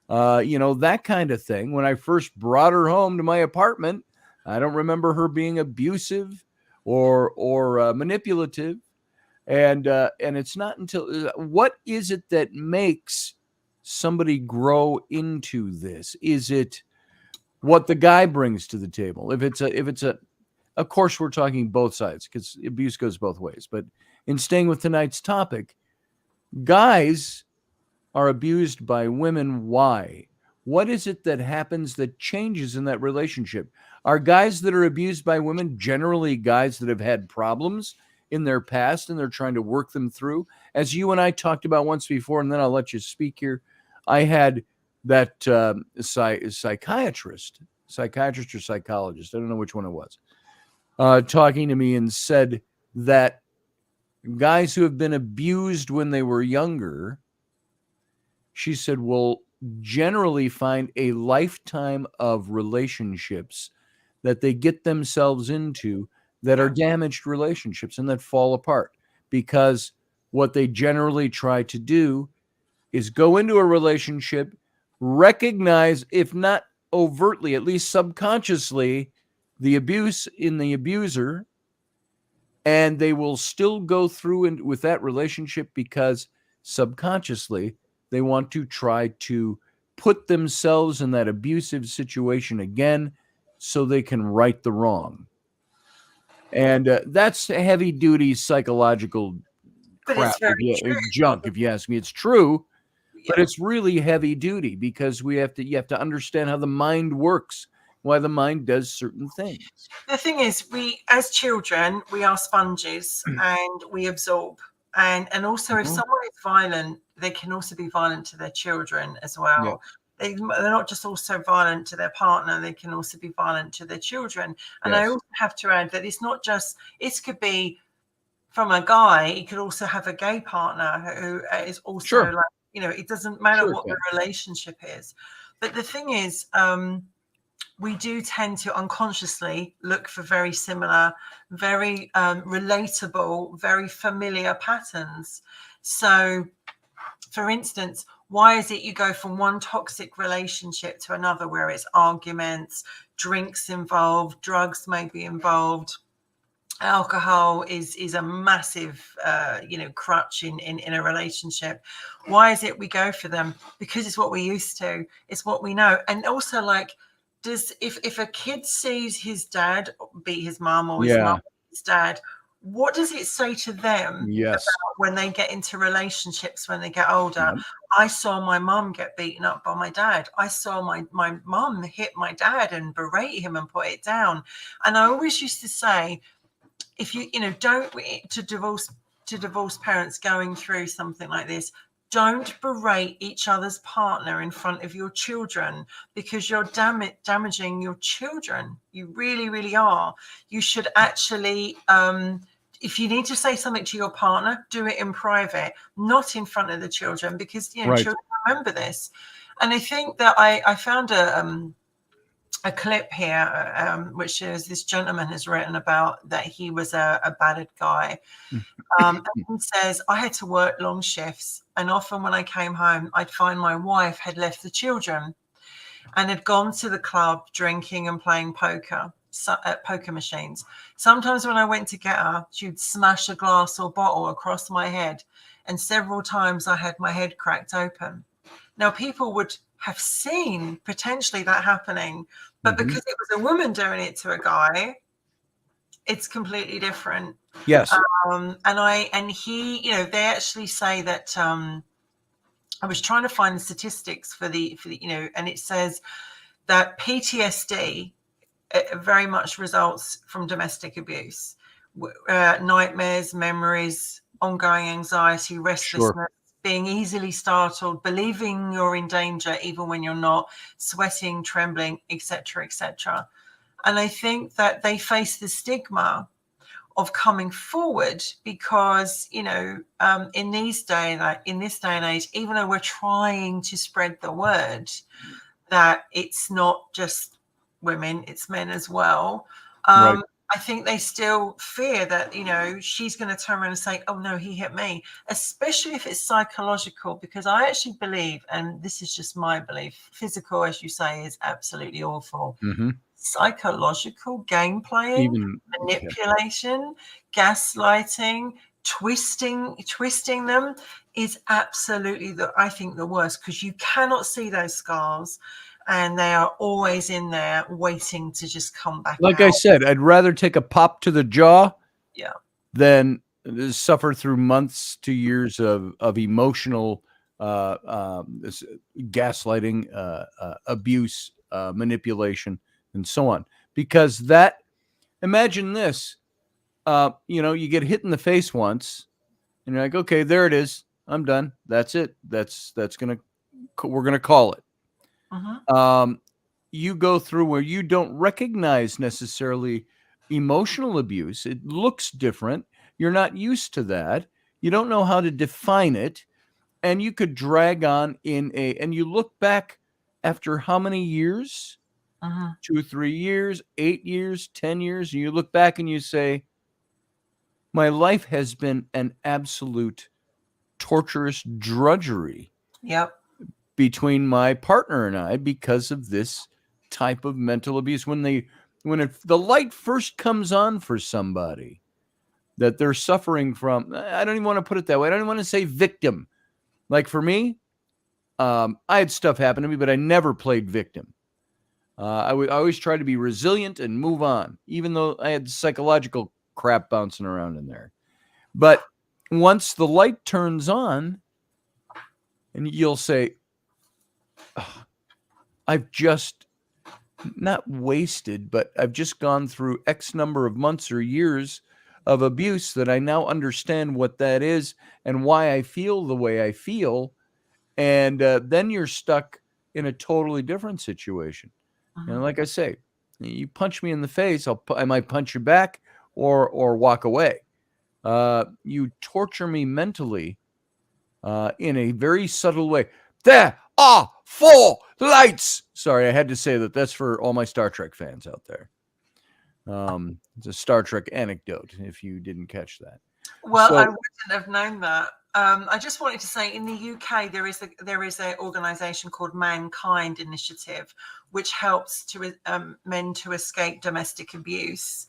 That kind of thing. When I first brought her home to my apartment, I don't remember her being abusive or manipulative. And it's not until what is it that makes somebody grow into this? Is it what the guy brings to the table? If it's a, of course, we're talking both sides because abuse goes both ways. But in staying with tonight's topic, guys are abused by women. Why? What is it that happens that changes in that relationship? Are guys that are abused by women generally guys that have had problems in their past and they're trying to work them through? As you and I talked about once before, and then I'll let you speak here. I had that psychiatrist or psychologist, I don't know which one it was, talking to me and said that guys who have been abused when they were younger, she said, will generally find a lifetime of relationships that they get themselves into that are damaged relationships and that fall apart, because what they generally try to do is go into a relationship, recognize, if not overtly, at least subconsciously, the abuse in the abuser, and they will still go through with that relationship because subconsciously they want to try to put themselves in that abusive situation again so they can right the wrong. And that's heavy duty psychological crap, junk, if you ask me. It's true, but it's really heavy duty because you have to understand how the mind works, why the mind does certain things. The thing is, we as children, we are sponges and we absorb. And also, if someone is violent, they can also be violent to their children as well. Yeah. They're not just also violent to their partner, they can also be violent to their children. And yes. I also have to add that it's not just, it could be from a guy, he could also have a gay partner who is also like, it doesn't matter what the relationship is. But the thing is, we do tend to unconsciously look for very similar, very relatable, very familiar patterns. So, for instance, why is it you go from one toxic relationship to another where it's arguments, drinks involved, drugs may be involved, alcohol is a massive crutch in a relationship? Why is it we go for them? Because it's what we're used to, it's what we know. And also, like, if a kid sees his dad beat his mom, or his mom his dad, what does it say to them about when they get into relationships when they get older? I saw my mom get beaten up by my dad. I saw my mom hit my dad and berate him and put it down. And I always used to say, if don't, to divorce parents going through something like this, don't berate each other's partner in front of your children, because you're damaging your children. You really, really are. You should actually, if you need to say something to your partner, do it in private, not in front of the children, because children remember this. And I think that I found a clip here, which is this gentleman has written about that he was a battered guy. And he says, I had to work long shifts, and often when I came home, I'd find my wife had left the children and had gone to the club drinking and playing poker at poker machines. Sometimes when I went to get her, she'd smash a glass or bottle across my head, and several times I had my head cracked open. Now, people would have seen potentially that happening, but because it was a woman doing it to a guy, it's completely different. Yes. And he, they actually say that, I was trying to find the statistics for the, and it says that PTSD very much results from domestic abuse, nightmares, memories, ongoing anxiety, restlessness, being easily startled, believing you're in danger even when you're not, sweating, trembling, etc., etc. And I think that they face the stigma of coming forward because, in this day and age, even though we're trying to spread the word that it's not just women, it's men as well. I think they still fear that, she's going to turn around and say, oh, no, he hit me, especially if it's psychological, because I actually believe, and this is just my belief, physical, as you say, is absolutely awful. Psychological game playing, manipulation, gaslighting, twisting them is absolutely, I think, the worst, because you cannot see those scars. And they are always in there waiting to just come back Like out. I said, I'd rather take a pop to the jaw than suffer through months to years of emotional gaslighting, abuse, manipulation, and so on. Because imagine this, you get hit in the face once, and you're like, okay, there it is. I'm done. That's it. We're going to call it. You go through where you don't recognize necessarily emotional abuse. It looks different. You're not used to that. You don't know how to define it. And you could drag on and you look back after how many years? 2, 3 years, 8 years, 10 years. And you look back and you say, my life has been an absolute torturous drudgery. Between my partner and I, because of this type of mental abuse. When the light first comes on for somebody that they're suffering from, I don't even want to put it that way. I don't even want to say victim. Like for me, I had stuff happen to me, but I never played victim. I always try to be resilient and move on, even though I had psychological crap bouncing around in there. But once the light turns on, and you'll say, I've just not wasted, but I've just gone through X number of months or years of abuse that I now understand what that is and why I feel the way I feel. And then you're stuck in a totally different situation. And like I say, you punch me in the face, I might punch you back or walk away. You torture me mentally in a very subtle way. There, four lights. Sorry, I had to say that. That's for all my Star Trek fans out there. It's a Star Trek anecdote, if you didn't catch that. Well, I wouldn't have known that. I just wanted to say, in the UK, there is an organisation called Mankind Initiative, which helps to men to escape domestic abuse.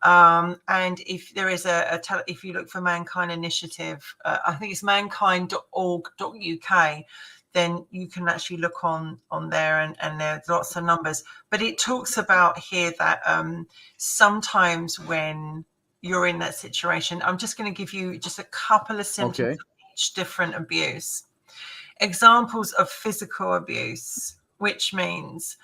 And if there is if you look for Mankind Initiative, I think it's mankind.org.uk, then you can actually look on there, and there's lots of numbers. But it talks about here that sometimes when you're in that situation, I'm just going to give you just a couple of symptoms of each different abuse. Examples of physical abuse, which means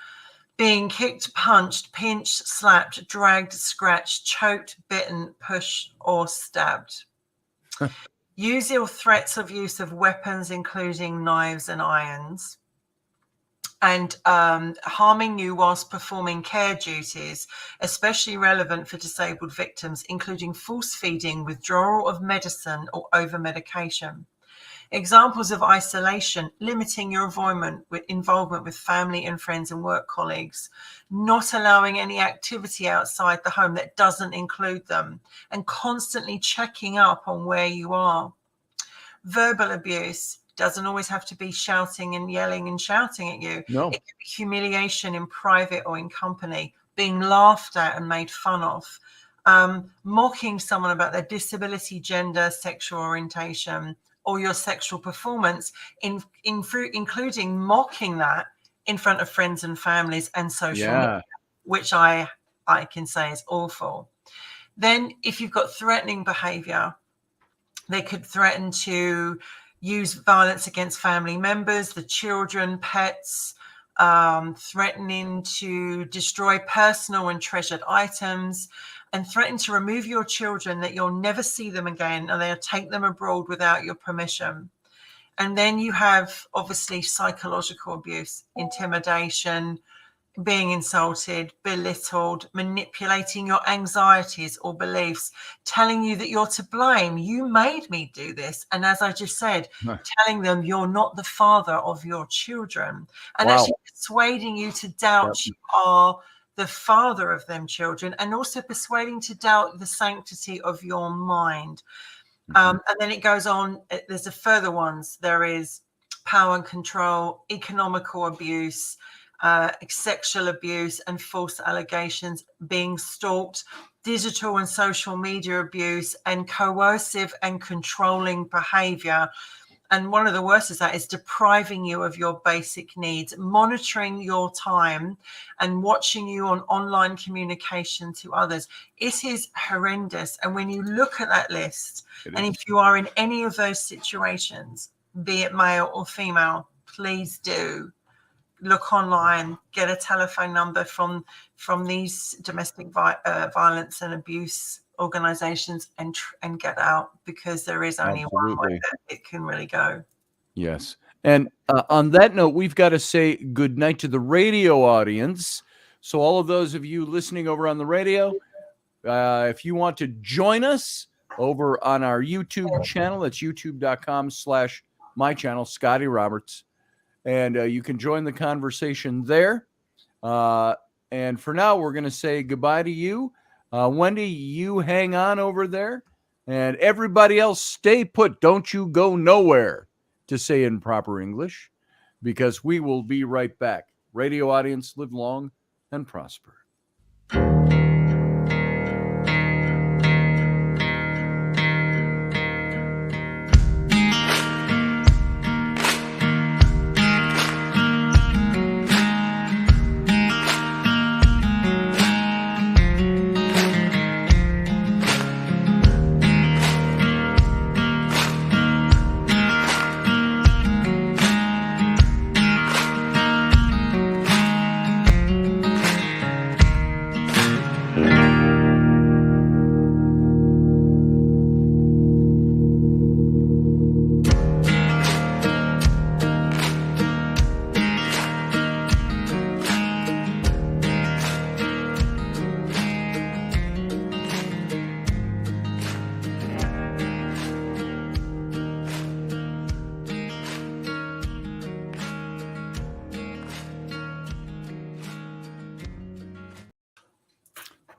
being kicked, punched, pinched, slapped, dragged, scratched, choked, bitten, pushed, or stabbed. Use or threats of use of weapons, including knives and irons. And harming you whilst performing care duties, especially relevant for disabled victims, including force feeding, withdrawal of medicine, or over-medication. Examples of isolation: limiting your involvement with family and friends and work colleagues, not allowing any activity outside the home that doesn't include them, and constantly checking up on where you are. Verbal abuse doesn't always have to be shouting and yelling and shouting at you. No. It can be humiliation in private or in company, being laughed at and made fun of, mocking someone about their disability, gender, sexual orientation, or your sexual performance, including mocking that in front of friends and families and social media, which I can say is awful. Then if you've got threatening behavior, they could threaten to use violence against family members, the children, pets, threatening to destroy personal and treasured items, and threaten to remove your children, that you'll never see them again, and they'll take them abroad without your permission. And then you have, obviously, psychological abuse, intimidation, being insulted, belittled, manipulating your anxieties or beliefs, telling you that you're to blame. You made me do this. And as I just said, telling them you're not the father of your children, and actually persuading you to doubt you are the father of them children, and also persuading to doubt the sanctity of your mind. And then it goes on. There's a further ones. There is power and control, economical abuse, sexual abuse and false allegations, being stalked, digital and social media abuse, and coercive and controlling behavior. And one of the worst is that is depriving you of your basic needs, monitoring your time and watching you on online communication to others. It is horrendous. And when you look at that list, and if you are in any of those situations, be it male or female, please do look online, get a telephone number from these domestic violence and abuse organizations, and get out, because there is only one way that it can really go. Yes. And on that note, we've got to say good night to the radio audience. So all of those of you listening over on the radio, if you want to join us over on our YouTube channel, that's youtube.com/my channel, Scotty Roberts. And you can join the conversation there. And for now, we're going to say goodbye to you. Wendy, you hang on over there. And everybody else, stay put. Don't you go nowhere, to say in proper English, because we will be right back. Radio audience, live long and prosper.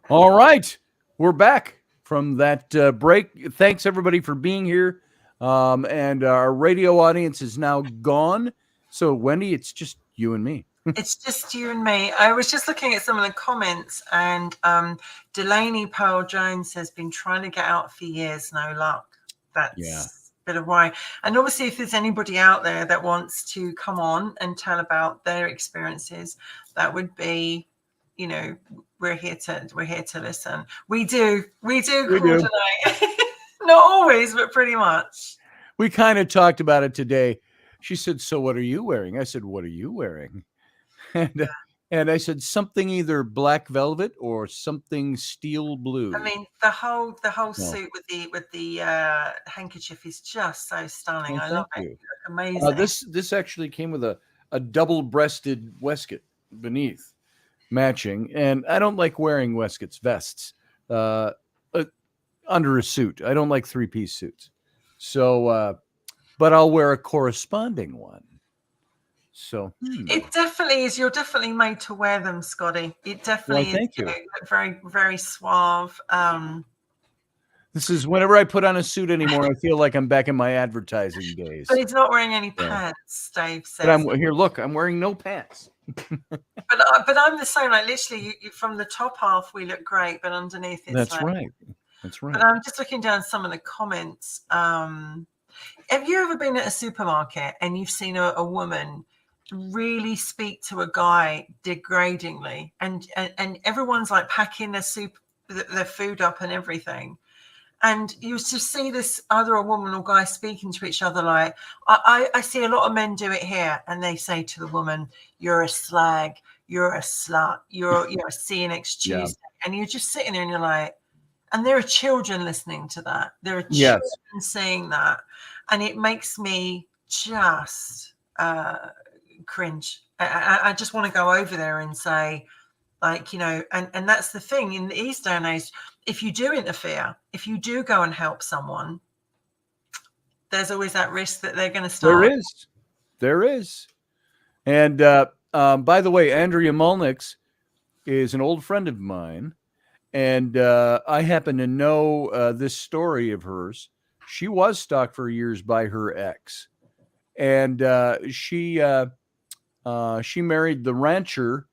All right, we're back from that break. Thanks everybody for being here, and our radio audience is now gone. So Wendy, it's just you and me. It's just you and me. I was just looking at some of the comments, and Delaney Pearl Jones has been trying to get out for years, no luck. That's a bit of why. And obviously, if there's anybody out there that wants to come on and tell about their experiences, that would be, we're here to listen. We do coordinate. Not always, but pretty much. We kind of talked about it today. She said, "So what are you wearing?" I said, "What are you wearing?" And I said something either black velvet or something steel blue. I mean, the whole suit with the handkerchief is just so stunning. I love it. You look amazing. This actually came with a double-breasted waistcoat beneath, matching. And I don't like wearing vests under a suit. I don't like 3-piece suits. So, but I'll wear a corresponding one. So it definitely is. You're definitely made to wear them, Scotty. It definitely is. Thank you. Very, very suave. This is whenever I put on a suit anymore, I feel like I'm back in my advertising days. But he's not wearing any pants, Dave says. But I'm wearing no pants. but I'm the same. Like literally, from the top half, we look great, but underneath, it's That's right. But I'm just looking down some of the comments. Have you ever been at a supermarket and you've seen a woman really speak to a guy degradingly, and everyone's like packing their food up and everything, and you just see this either a woman or guy speaking to each other like, I see a lot of men do it here, and they say to the woman, "You're a slag, you're a slut, you're see you next Tuesday," and you're just sitting there and you're like, and there are children listening to that, there are children saying that, and it makes me just cringe. I just want to go over there and say, like, and that's the thing in these day and age. If you do interfere, if you do go and help someone, there's always that risk that they're going to start. There is. And by the way, Andrea Mulnix is an old friend of mine, and I happen to know this story of hers. She was stalked for years by her ex, and she married the rancher.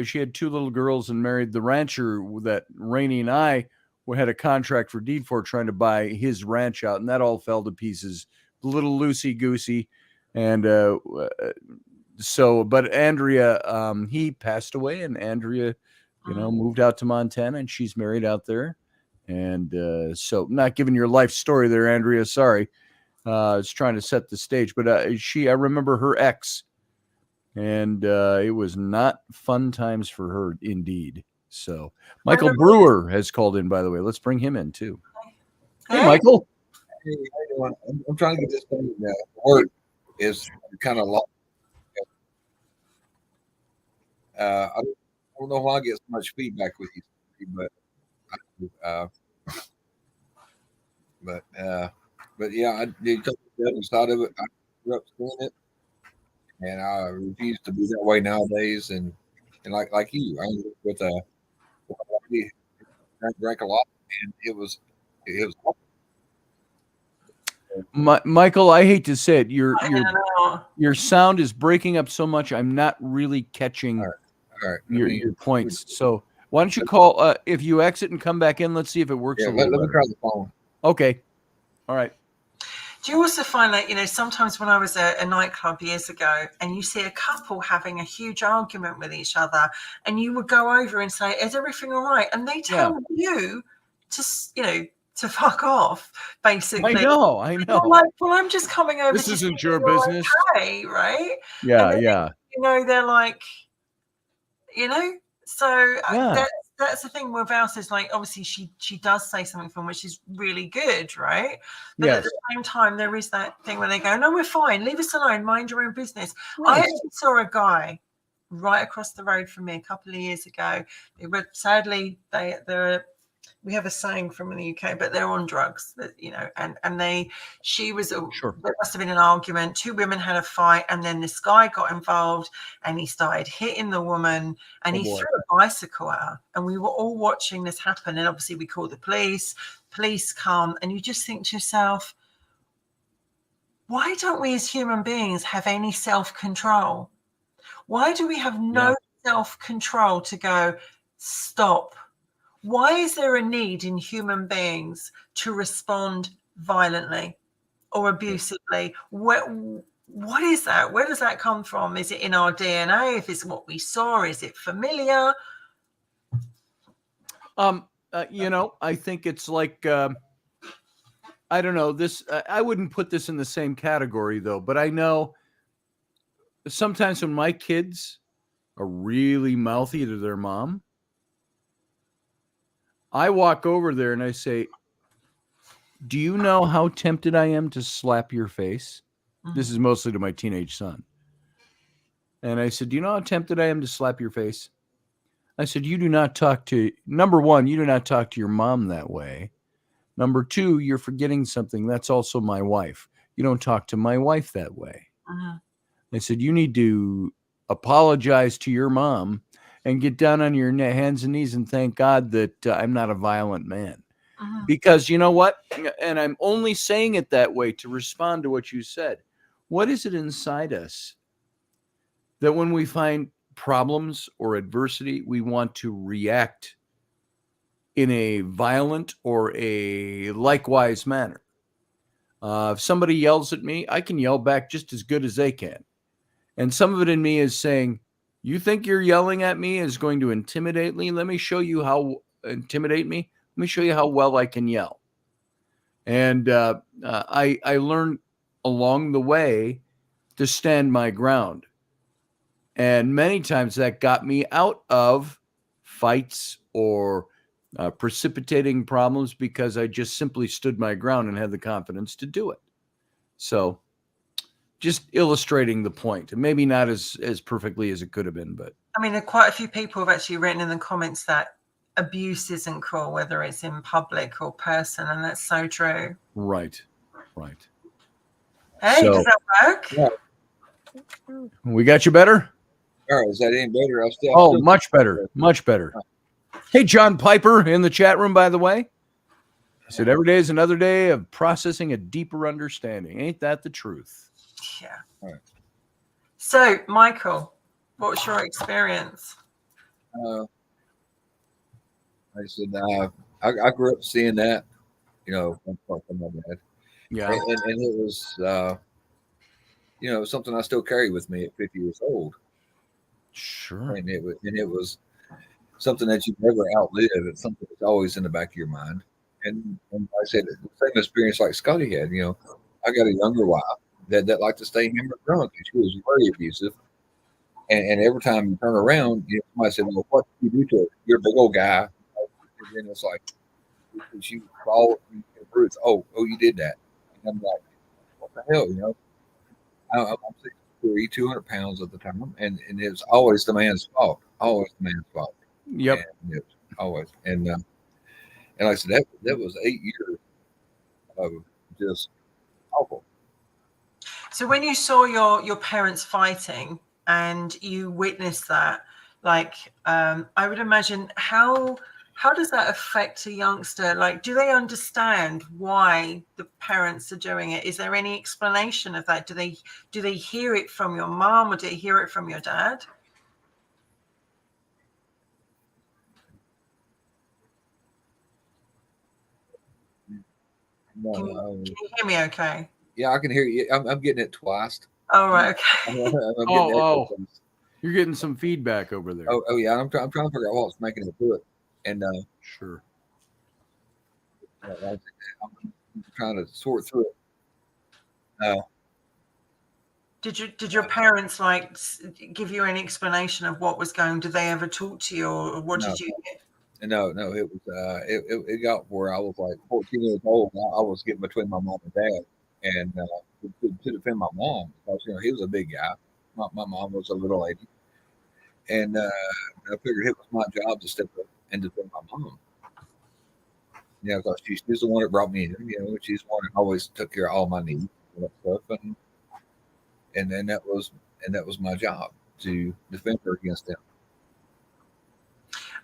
She had 2 little girls and married the rancher that Rainey and I had a contract for deed for, trying to buy his ranch out, and that all fell to pieces. A little loosey-goosey. And but Andrea, he passed away, and Andrea, moved out to Montana, and she's married out there. And so not giving your life story there, Andrea, sorry. I was trying to set the stage, but I remember her ex, and it was not fun times for her indeed. So Michael Brewer has called in, by the way. Let's bring him in too. Hey, Michael. Hey, how you doing? I'm trying to get this thing to work. Is kind of long. I don't know why I get so much feedback with you, but yeah, I did come to the other side of it. I grew up seeing it, and I refuse to be that way nowadays. And like you, I was with a lady who drank a lot, and it was Michael, I hate to say it, your sound is breaking up so much. I'm not really catching your points. So why don't you call if you exit and come back in? Let's see if it works. Yeah, let me try the phone. Okay. All right. Do you also find that, sometimes when I was at a nightclub years ago, and you see a couple having a huge argument with each other, and you would go over and say, "Is everything all right?" And they tell you to fuck off, basically. I know. I'm like, well, I'm just coming over. This isn't your business. Okay, right? Yeah. They're like, so that's the thing with Val says, like, obviously she does say something from which is really good, right? But at the same time, there is that thing where they go, "No, we're fine. Leave us alone. Mind your own business." Right. I actually saw a guy right across the road from me a couple of years ago. Sadly, they're we have a saying from the UK, but they're on drugs, and she was, Sure. there must have been an argument. Two women had a fight, and then this guy got involved and he started hitting the woman and he threw a bicycle at her. And we were all watching this happen. And obviously we called the police come, and you just think to yourself, why don't we as human beings have any self-control? Why do we have no self-control to go, stop? Why is there a need in human beings to respond violently or abusively? What is that? Where does that come from? Is it in our DNA? If it's what we saw, is it familiar? I think it's like, I don't know this. I wouldn't put this in the same category though, but I know sometimes when my kids are really mouthy to their mom, I walk over there and I say, do you know how tempted I am to slap your face? Mm-hmm. This is mostly to my teenage son. And I said, do you know how tempted I am to slap your face? I said, number one, you do not talk to your mom that way. Number two, you're forgetting something. That's also my wife. You don't talk to my wife that way. Uh-huh. I said, you need to apologize to your mom and get down on your hands and knees and thank God that I'm not a violent man. Uh-huh. Because you know what? And I'm only saying it that way to respond to what you said. What is it inside us that when we find problems or adversity, we want to react in a violent or a likewise manner? If somebody yells at me, I can yell back just as good as they can. And some of it in me is saying, you think you're yelling at me is going to intimidate me? Let me show you how intimidate me. Let me show you how well I can yell. And I learned along the way to stand my ground. And many times that got me out of fights or precipitating problems because I just simply stood my ground and had the confidence to do it. So just illustrating the point, and maybe not as perfectly as it could have been, but I mean, there are quite a few people have actually written in the comments that abuse isn't cool, whether it's in public or person, and that's so true. Right. Hey, does that work? Yeah. We got you better? Oh, is that any better? Much better. Much better. Hey, John Piper in the chat room, by the way. He said, every day is another day of processing a deeper understanding. Ain't that the truth? Yeah. Right. So, Michael, what's your experience? I said, I grew up seeing that, from my dad. Yeah. And it was, something I still carry with me at 50 years old. Sure. And it was something that you never outlive. It's something that's always in the back of your mind. And like I said, the same experience like Scotty had. I got a younger wife that liked to stay hammered drunk, and she was very abusive. And every time you turn around, somebody said, "Well, what did you do to her? You're a big old guy." And then it's like she fall and bruise. Oh, you did that. And I'm like, what the hell, I'm 6'3", 200 pounds at the time, and it was always the man's fault. Always the man's fault. Yep. And it was always. And like I said, that was 8 years of just awful. So when you saw your parents fighting and you witnessed that, like, I would imagine how does that affect a youngster? Like, do they understand why the parents are doing it? Is there any explanation of that? Do they hear it from your mom, or do they hear it from your dad? No, can you hear me okay? Yeah, I can hear you. I'm getting it twice. Oh, right, okay. You're getting some feedback over there. Oh yeah, I'm trying to figure out what's making it do it. And sure. I'm trying to sort through it. Did your parents like give you any explanation of what was going? Did they ever talk to you, or what did you get? No, it was it got where I was like 14 years old. I was getting between my mom and dad, and to defend my mom, because he was a big guy. My mom was a little lady, and I figured it was my job to step up and defend my mom. You know, 'cause she's the one that brought me in. You know, she's the one that always took care of all my needs and that stuff, and then that was my job to defend her against them.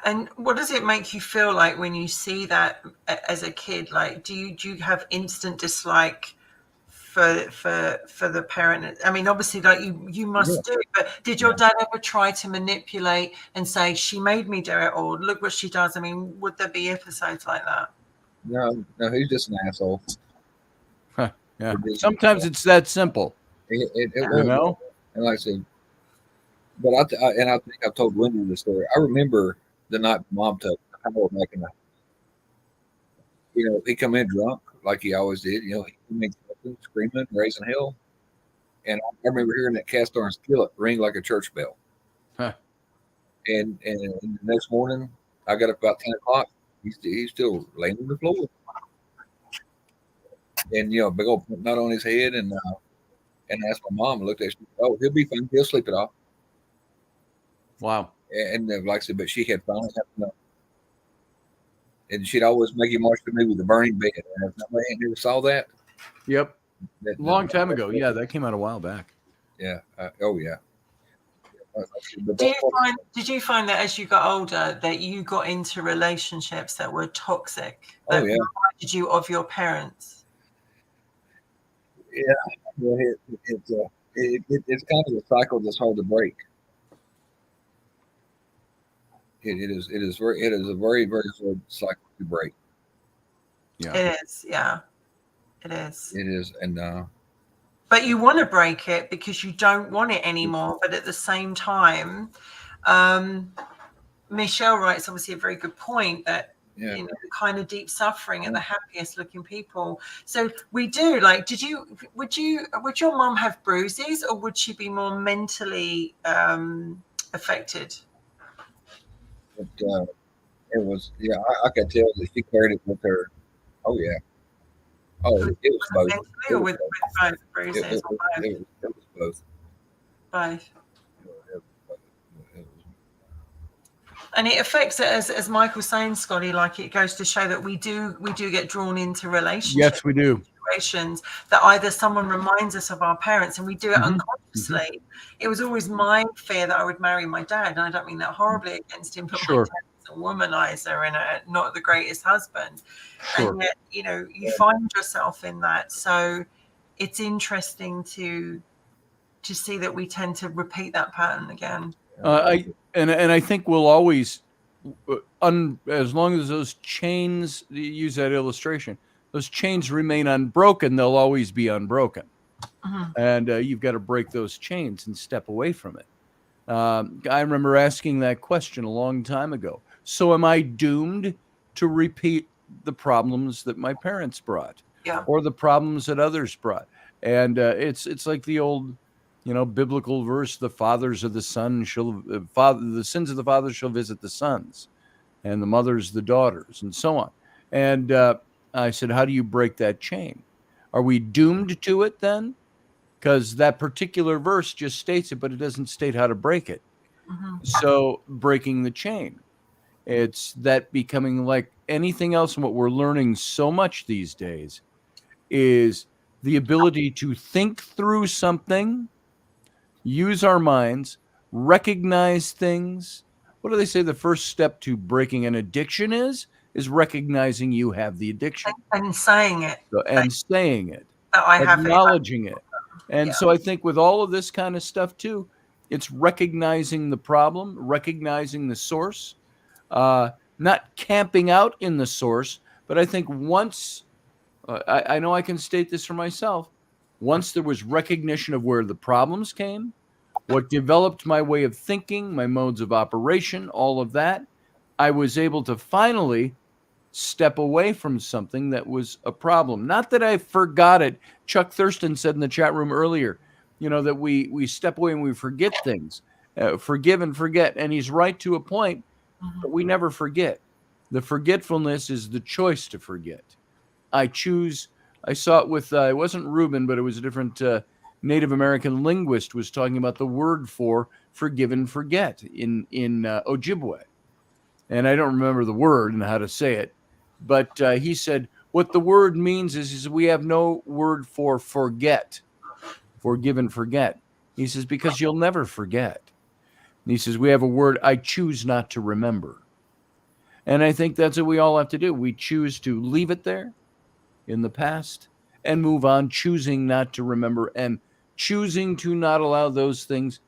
And what does it make you feel like when you see that as a kid? Like, do you have instant dislike for the parent? I mean, obviously, like you must do it, but did your dad ever try to manipulate and say, she made me do it, or look what she does? I mean, would there be episodes like that? No, he's just an asshole. Huh, yeah. Sometimes it's that simple. It You was, know? and like I said, but I think I've told Wendy the story. I remember the night Mom took the power back in the house. You know, he come in drunk like he always did. You know, he came in screaming, raising hell. And I remember hearing that cast iron skillet ring like a church bell. Huh. And the next morning, I got up about 10 o'clock. He's still laying on the floor. And, you know, big old nut on his head. And asked my mom, looked at her, oh, he'll be fine. He'll sleep it off. Wow. And like I said, but she had finally had enough. And she'd always make him watch the movie The Burning Bed. And if never saw that. Yep. Long time ago. Yeah, that came out a while back. Yeah. Oh, yeah. Did you find that as you got older that you got into relationships that were toxic, that reminded you of your parents? Yeah, well, it's kind of a cycle that's hard to break. It is a very, very hard cycle to break. Yeah, it is. Yeah, it is. It is, and but you want to break it because you don't want it anymore. But at the same time, Michelle writes obviously a very good point that you know, the kind of deep suffering and the happiest looking people. So we do like. Would your mom have bruises, or would she be more mentally affected? But, it was I could tell that she carried it with her. Oh yeah. Oh, it was both. Mentally or with both bruises? It was both. Both. And it affects it, as Michael's saying, Scotty, like it goes to show that we do get drawn into relationships. Yes, we do. Situations that either someone reminds us of our parents and we do it unconsciously. It was always my fear that I would marry my dad. And I don't mean that horribly against him, but my dad is a womanizer and not the greatest husband. And yet, you know, you find yourself in that. So it's interesting to see that we tend to repeat that pattern again. I think we'll always, as long as those chains, use that illustration, those chains remain unbroken, they'll always be unbroken. And you've got to break those chains and step away from it. I remember asking that question a long time ago. So am I doomed to repeat the problems that my parents brought or the problems that others brought? And it's like the old, you know, biblical verse, the fathers of the son the sins of the fathers shall visit the sons, and the mothers the daughters, and so on. And I said, how do you break that chain? Are we doomed to it then? Because that particular verse just states it, but it doesn't state how to break it. So breaking the chain, it's that becoming like anything else. And what we're learning so much these days is the ability to think through something, use our minds, recognize things. What do they say the first step to breaking an addiction is recognizing you have the addiction. And saying it. Saying it. I have acknowledging it. And so I think with all of this kind of stuff too, it's recognizing the problem, recognizing the source, not camping out in the source. But I think once, I know I can state this for myself, once there was recognition of where the problems came, what developed my way of thinking, my modes of operation, all of that, I was able to finally step away from something that was a problem. Not that I forgot it. Chuck Thurston said in the chat room earlier, you know, that we step away and we forget things, forgive and forget. And he's right to a point, but we never forget. The forgetfulness is the choice to forget. I saw it with, it wasn't Reuben, but it was a different Native American linguist was talking about the word for forgive and forget in Ojibwe. And I don't remember the word and how to say it, But he said what the word means is we have no word for forget, forgive and forget. He says, because you'll never forget. And he says, we have a word, I choose not to remember. And I think that's what we all have to do. We choose to leave it there in the past and move on, choosing not to remember and choosing to not allow those things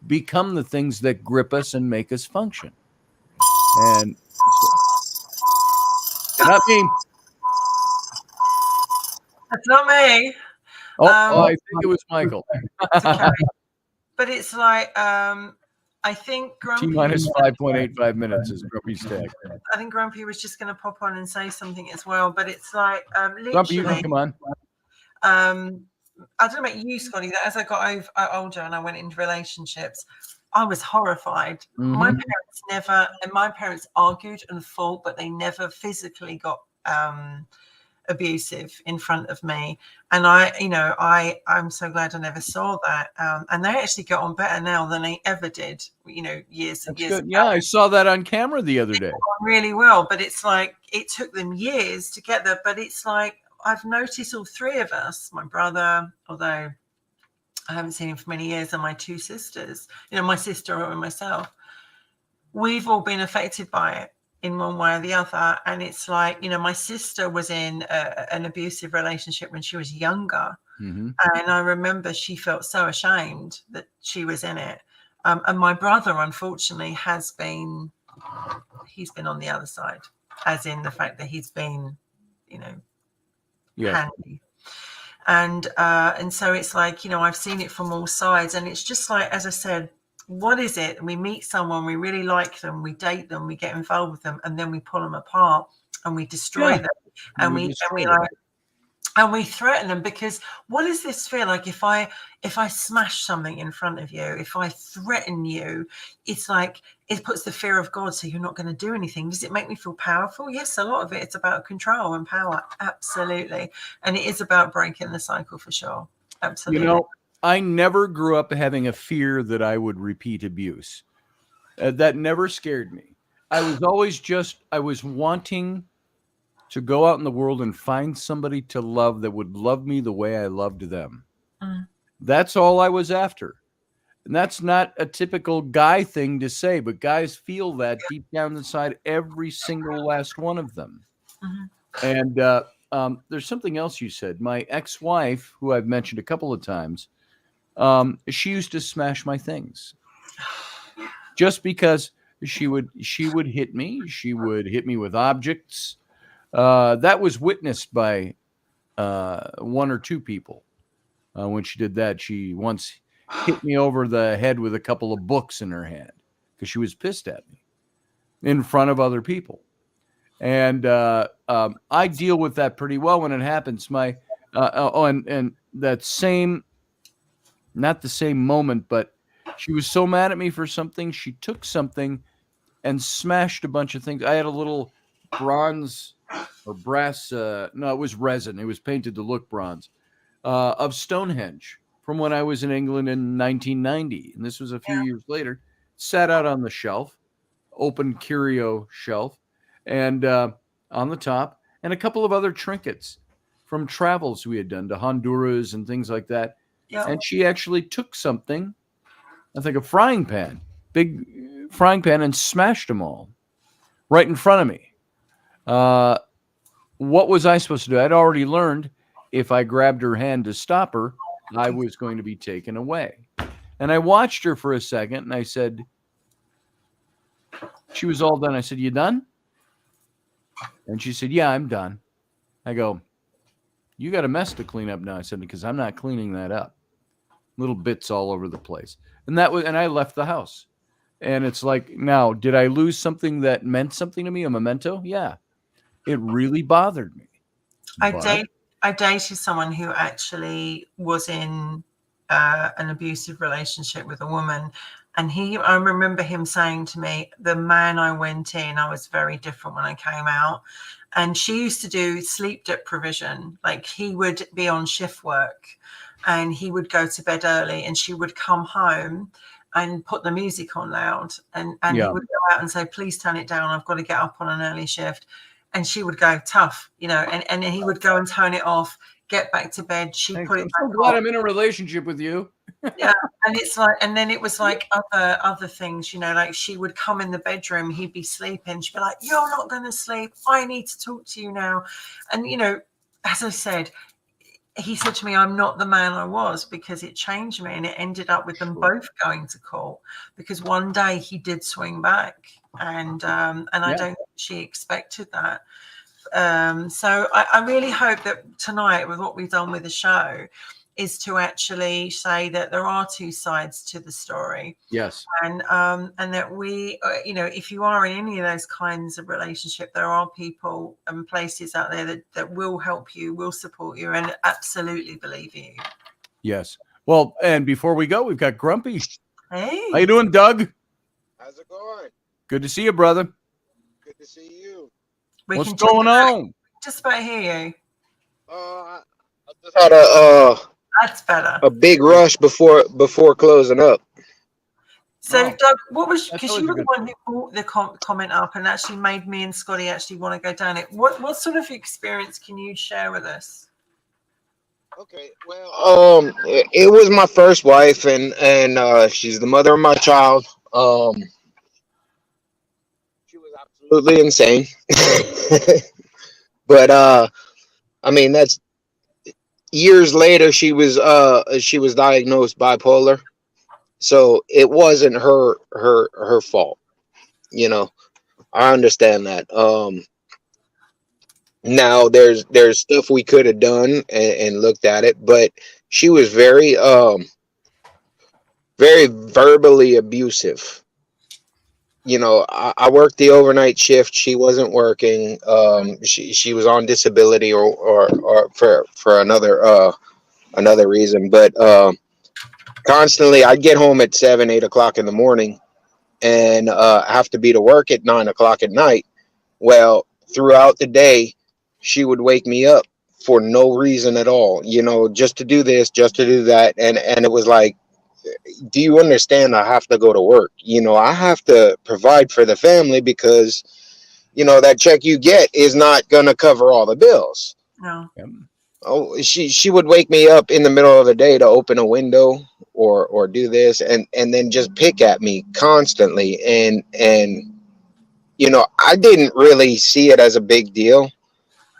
become the things that grip us and make us function. And so, not me. That's not me. I think it was Michael. It's okay. But it's like, I think Grumpy. T-minus 5.85 minutes is Grumpy's tag. I think Grumpy was just going to pop on and say something as well. But it's like, literally. Grumpy, you can come on. I don't know about you, Scotty, that as I got older and I went into relationships, I was horrified. Mm-hmm. My parents argued and fought, but they never physically got abusive in front of me. And I'm so glad I never saw that. And they actually get on better now than they ever did, years and years ago. Yeah, I saw that on camera the other day. Really well, but it's like it took them years to get there. But it's like I've noticed all three of us, my brother, although I haven't seen him for many years, and my two sisters, my sister and myself, we've all been affected by it in one way or the other. And it's like, my sister was in an abusive relationship when she was younger. Mm-hmm. And I remember she felt so ashamed that she was in it. And my brother, unfortunately, he's been on the other side, as in the fact that he's been, handy. And so it's like, I've seen it from all sides. And it's just like, as I said, what is it? We meet someone, we really like them, we date them, we get involved with them, and then we pull them apart and we destroy them. And we threaten them, because what does this feel like if I smash something in front of you, if I threaten you? It's like it puts the fear of God, so you're not going to do anything. Does it make me feel powerful? Yes, a lot of it's about control and power, absolutely. And it is about breaking the cycle for sure, absolutely. I never grew up having a fear that I would repeat abuse. That never scared me. I was always I was wanting to go out in the world and find somebody to love that would love me the way I loved them. Mm. That's all I was after. And that's not a typical guy thing to say, but guys feel that deep down inside, every single last one of them. Mm-hmm. And there's something else you said. My ex-wife, who I've mentioned a couple of times, she used to smash my things just because she would hit me. She would hit me with objects. That was witnessed by one or two people. When she did that, she once hit me over the head with a couple of books in her hand because she was pissed at me in front of other people. And I deal with that pretty well when it happens. And that same, not the same moment, but she was so mad at me for something. She took something and smashed a bunch of things. I had a little bronze or brass, no, it was resin. It was painted to look bronze, of Stonehenge from when I was in England in 1990. And this was a few years later. Sat out on the shelf, open curio shelf, and on the top, and a couple of other trinkets from travels we had done to Honduras and things like that. Yep. And she actually took something, I think a frying pan, big frying pan, and smashed them all right in front of me. What was I supposed to do? I'd already learned if I grabbed her hand to stop her, I was going to be taken away. And I watched her for a second, and I said, she was all done. I said, "You done?" And she said, "Yeah, I'm done." I go, "You got a mess to clean up now." I said, "Because I'm not cleaning that up. Little bits all over the place." And I left the house. And it's like, now, did I lose something that meant something to me, a memento? Yeah. It really bothered me. I dated someone who actually was in an abusive relationship with a woman. And I remember him saying to me, the man I went in, I was very different when I came out. And she used to do sleep deprivation. Like, he would be on shift work and he would go to bed early, and she would come home and put the music on loud. And he would go out and say, "Please turn it down. I've got to get up on an early shift." and she would go tough, and he would go and turn it off, get back to bed. She'd Thanks. put it I'm back so glad on. I'm in a relationship with you. Yeah, and it's like, and then it was like other things, like she would come in the bedroom, he'd be sleeping, she'd be like, "You're not going to sleep. I need to talk to you now." And as I said, he said to me, "I'm not the man I was," because it changed me, and it ended up with them both going to court because one day he did swing back, and I don't think she expected that. So I really hope that tonight, with what we've done with the show, is to actually say that there are two sides to the story. Yes. And that we, if you are in any of those kinds of relationship, there are people and places out there that will help you, will support you, and absolutely believe you. Yes. Well, and before we go, we've got Grumpy. Hey. How you doing, Doug? How's it going? Good to see you, brother. Good to see you. What's going on? Just about hear you. I just had a That's better. a big rush before closing up. So, Oh, Doug, what was, that's because always you a were the good one who brought the comment up and actually made me and Scotty actually want to go down it. What sort of experience can you share with us? Okay, well, it was my first wife, and she's the mother of my child. She was absolutely insane, but I mean, that's years later. She was diagnosed bipolar, so it wasn't her fault. I understand that. Now there's stuff we could have done and looked at it, but she was very verbally abusive. I worked the overnight shift. She wasn't working. She was on disability or for another reason. But constantly, I'd get home at 7, 8 o'clock in the morning, and have to be to work at 9 o'clock at night. Well, throughout the day, she would wake me up for no reason at all, just to do this, just to do that. And it was like, do you understand? I have to go to work. I have to provide for the family because, that check you get is not going to cover all the bills. No. Oh, she would wake me up in the middle of the day to open a window or do this and then just pick at me constantly. And I didn't really see it as a big deal.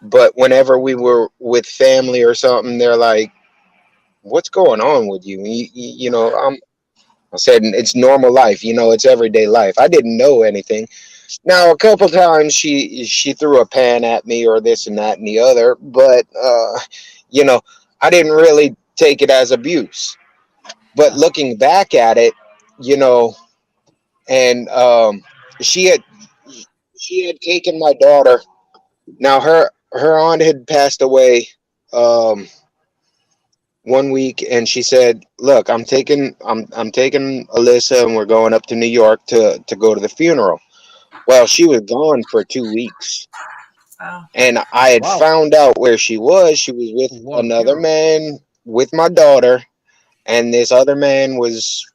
But whenever we were with family or something, they're like, "What's going on with you?" I said, "It's normal life. It's everyday life." I didn't know anything. Now, a couple times she threw a pan at me or this and that and the other, but I didn't really take it as abuse. But looking back at it, and she had taken my daughter. Now her aunt had passed away one week, and she said, "Look, I'm taking Alyssa, and we're going up to New York to go to the funeral." Well, she was gone for 2 weeks, Wow. and I had found out where she was. She was with another man with my daughter, and this other man was,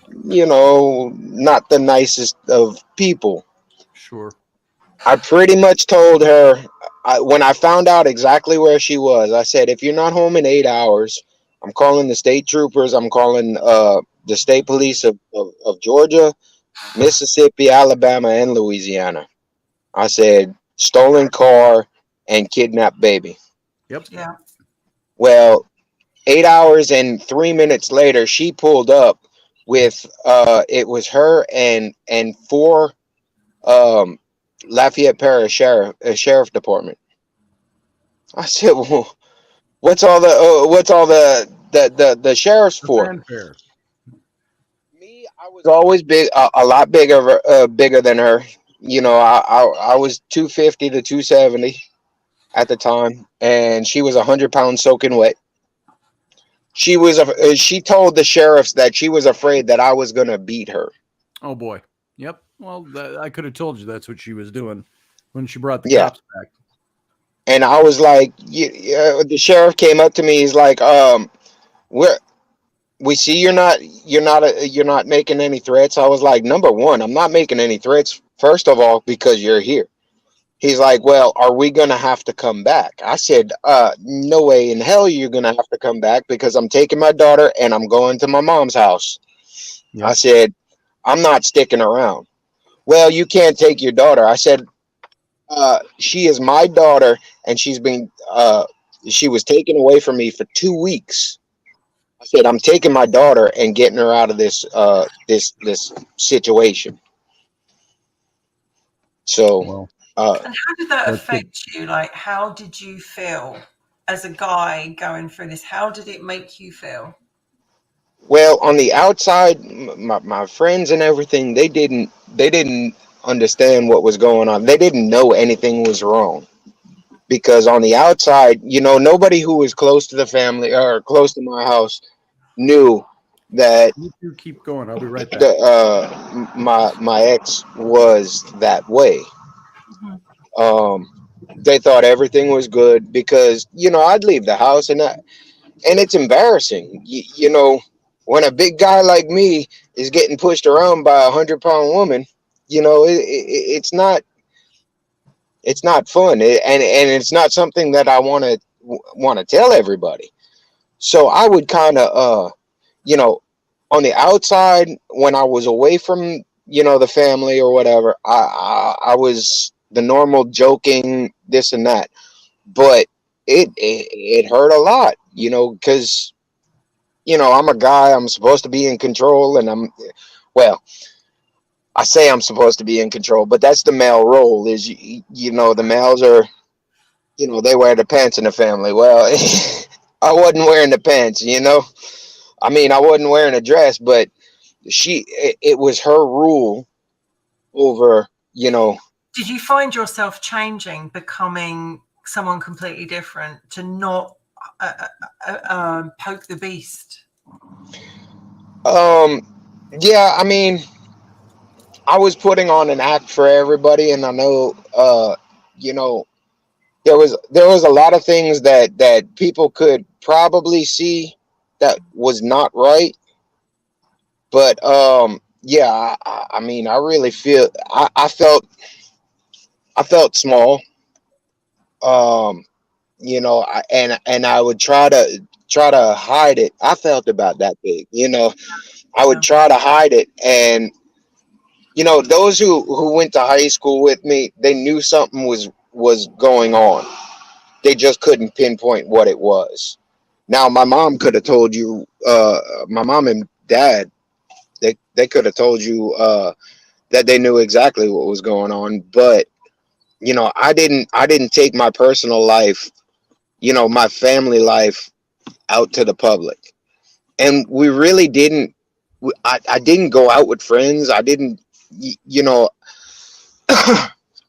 not the nicest of people. Sure. I pretty much told her, when I found out exactly where she was, I said, "If you're not home in 8 hours, I'm calling the state troopers. I'm calling the state police of Georgia, Mississippi, Alabama, and Louisiana." I said, "Stolen car and kidnapped baby." Yep. Yeah. Well, 8 hours and 3 minutes later, she pulled up with it was her and four Lafayette Parish sheriff department. I said, "Well, what's all the sheriffs for?" Fanfare. Me, I was always big, a lot bigger than her. I was 250 to 270 at the time, and she was 100 pounds soaking wet. She told the sheriffs that she was afraid that I was gonna beat her. Oh boy. Yep. Well, I could have told you that's what she was doing when she brought the Yeah. cops back. And I was like, the sheriff came up to me. He's like, we see you're not making any threats. I was like, number one, I'm not making any threats. First of all, because you're here. He's like, well, are we going to have to come back? I said, no way in hell you're going to have to come back, because I'm taking my daughter and I'm going to my mom's house. Yep. I said, I'm not sticking around. Well, you can't take your daughter. I said, she is my daughter, and she was taken away from me for 2 weeks. I said, I'm taking my daughter and getting her out of this situation. So, Well, And how did that That's affect you? Like, how did you feel as a guy going through this? How did it make you feel? well, on the outside, my friends and everything, they didn't understand what was going on. They didn't know anything was wrong, because on the outside, nobody who was close to the family or close to my house knew that you keep going. I'll be right back. my ex was that way. Mhm. They thought everything was good, because I'd leave the house, and it's embarrassing. When a big guy like me is getting pushed around by 100-pound woman, it's not fun, and it's not something that I want to tell everybody. So I would kind of on the outside, when I was away from the family or whatever, I was the normal joking, this and that, but it hurt a lot, because I'm a guy. I'm supposed to be in control, and well, I say I'm supposed to be in control, but that's the male role. Is the males are, they wear the pants in the family. Well, I wasn't wearing the pants. I mean, I wasn't wearing a dress, but it was her rule over. Did you find yourself changing, becoming someone completely different, to not poke the beast? Yeah, I mean, I was putting on an act for everybody, and I know, you know, there was a lot of things that people could probably see that was not right. But yeah, I mean, I really feel I felt small. Um, and I would try to hide it. I felt about that big. I would Yeah. try to hide it, and those who went to high school with me, they knew something was going on. They just couldn't pinpoint what it was. Now, my mom could have told you. My mom and dad, they could have told you that they knew exactly what was going on. But I didn't take my personal life, my family life, out to the public, and we really didn't. I didn't go out with friends. I didn't. You know,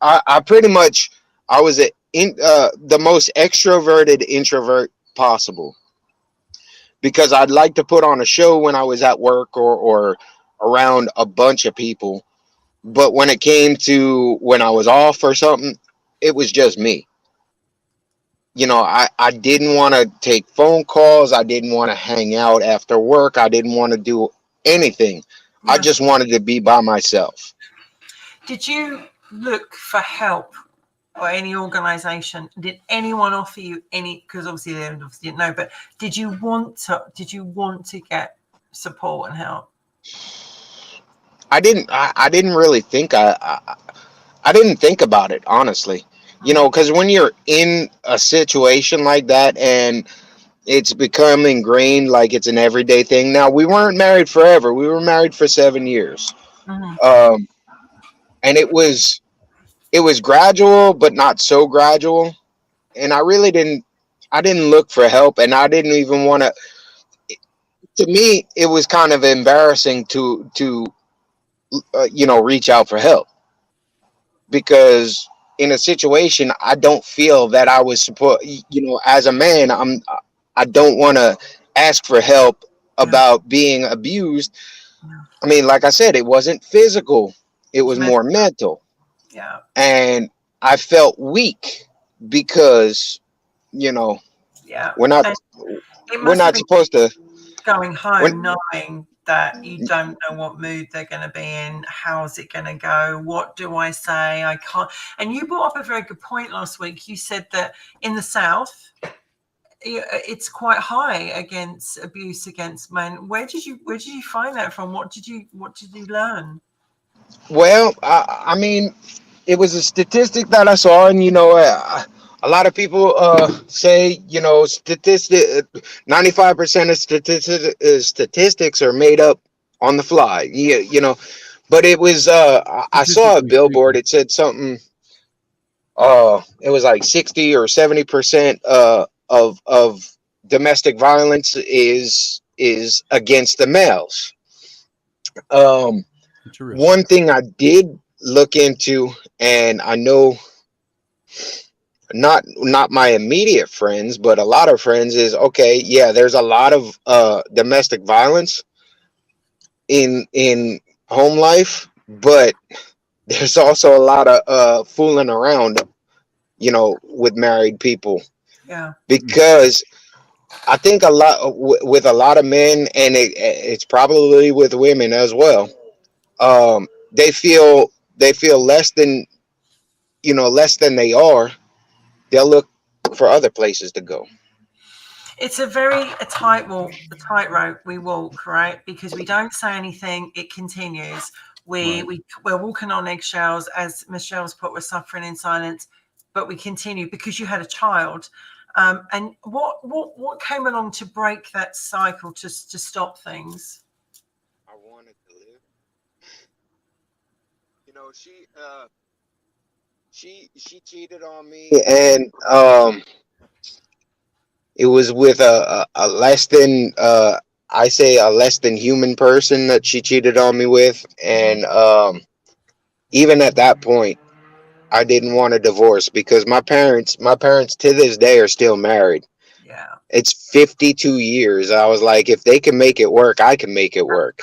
I pretty much, I was the most extroverted introvert possible, because I'd like to put on a show when I was at work or around a bunch of people. But when it came to when I was off or something, it was just me. I didn't want to take phone calls. I didn't want to hang out after work. I didn't want to do anything. I Yeah. just wanted to be by myself. Did you look for help or any organisation? Did anyone offer you any? Because obviously they obviously didn't know. But did you want to? Did you want to get support and help? I didn't really think. I didn't think about it, honestly. Because when you're in a situation like that, and it's become ingrained, like it's an everyday thing. Now, we weren't married forever. We were married for 7 years. Mm-hmm. Um, and it was gradual, but not so gradual. And I didn't look for help, and I didn't even want to. To me, it was kind of embarrassing to reach out for help, because in a situation, I don't feel that I was supposed. As a man, I don't want to ask for help Yeah. about being abused. Yeah. I mean, like I said, it wasn't physical; it was It's more mental, Yeah. and I felt weak, because you know Yeah. we're not And it we're must have not been supposed to. going When home knowing that you don't know what mood they're going to be in. How's it going to go? What do I say? I can't. And you brought up a very good point last week. You said that in the South, it's quite high against abuse against men. Where did you find that from? What did you learn? Well, I mean, it was a statistic that I saw, and a lot of people say, 95% of statistics are made up on the fly. Yeah. But it was I saw a billboard. It said something. It was like 60 or 70% of domestic violence is against the males. One thing I did look into, and I know not my immediate friends, but a lot of friends, is okay. Yeah, there's a lot of domestic violence in home life, but there's also a lot of fooling around, with married people. Yeah. Because I think a lot with a lot of men, and it's probably with women as well. They feel less than they are. They'll look for other places to go. It's a tightrope we walk, right? Because we don't say anything, it continues. We're walking on eggshells, as Michelle's put. We're suffering in silence, but we continue because you had a child. And what came along to break that cycle, to stop things? I wanted to live. She cheated on me, and it was with a less than I say a less than human person that she cheated on me with, and even at that point, I didn't want a divorce because my parents to this day are still married. Yeah. It's 52 years. I was like, if they can make it work, I can make it work.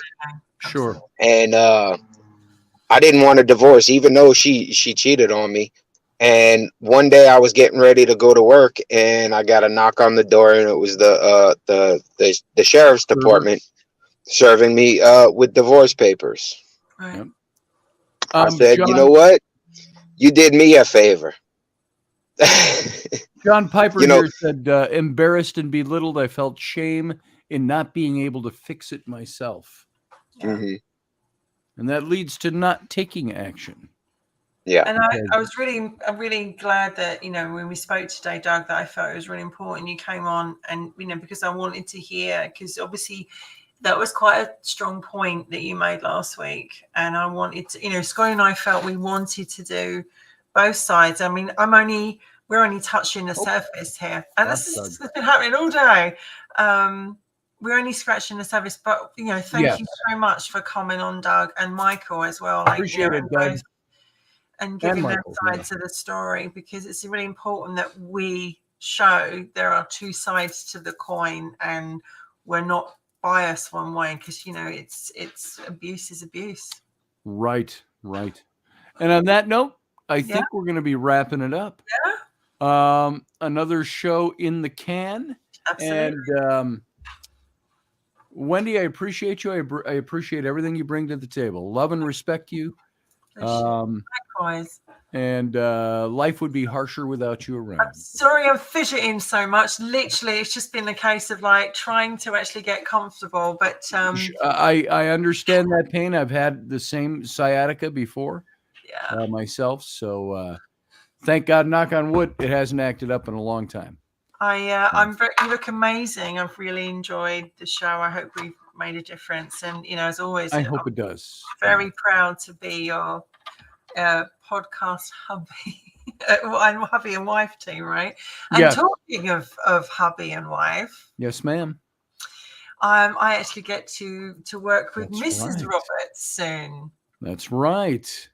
Sure. And I didn't want a divorce, even though she cheated on me. And one day I was getting ready to go to work, and I got a knock on the door, and it was the sheriff's department serving me with divorce papers. Right. I said, John, you know what? You did me a favor. John Piper here said, embarrassed and belittled, I felt shame in not being able to fix it myself. Yeah. Mm-hmm. And that leads to not taking action. Yeah. And I'm really glad that, when we spoke today, Doug, that I felt it was really important you came on, and, because I wanted to hear, because obviously that was quite a strong point that you made last week. And I wanted to, Scotty and I felt we wanted to do both sides. I mean, we're only touching the surface here, and this has been happening all day. We're only scratching the surface, but thank you so much for coming on, Doug, and Michael as well. Appreciate it, Doug. And giving their sides of the story, because it's really important that we show there are two sides to the coin, and we're not biased one way, because it's abuse is abuse. Right. And on that note, I think we're going to be wrapping it up. Yeah. Another show in the can. Absolutely. And Wendy, I appreciate you. I appreciate everything you bring to the table. Love and respect you. Likewise. And life would be harsher without you around. I'm sorry I'm fidgeting so much. Literally, it's just been a case of trying to actually get comfortable. But I understand that pain. I've had the same sciatica before myself. So thank God, knock on wood, it hasn't acted up in a long time. You look amazing. I've really enjoyed the show. I hope we've made a difference. And as always, I hope it does. Very proud to be your podcast hubby and hubby and wife team, right? And talking of hubby and wife, yes, ma'am. I actually get to work with Mrs. Robertson. That's right.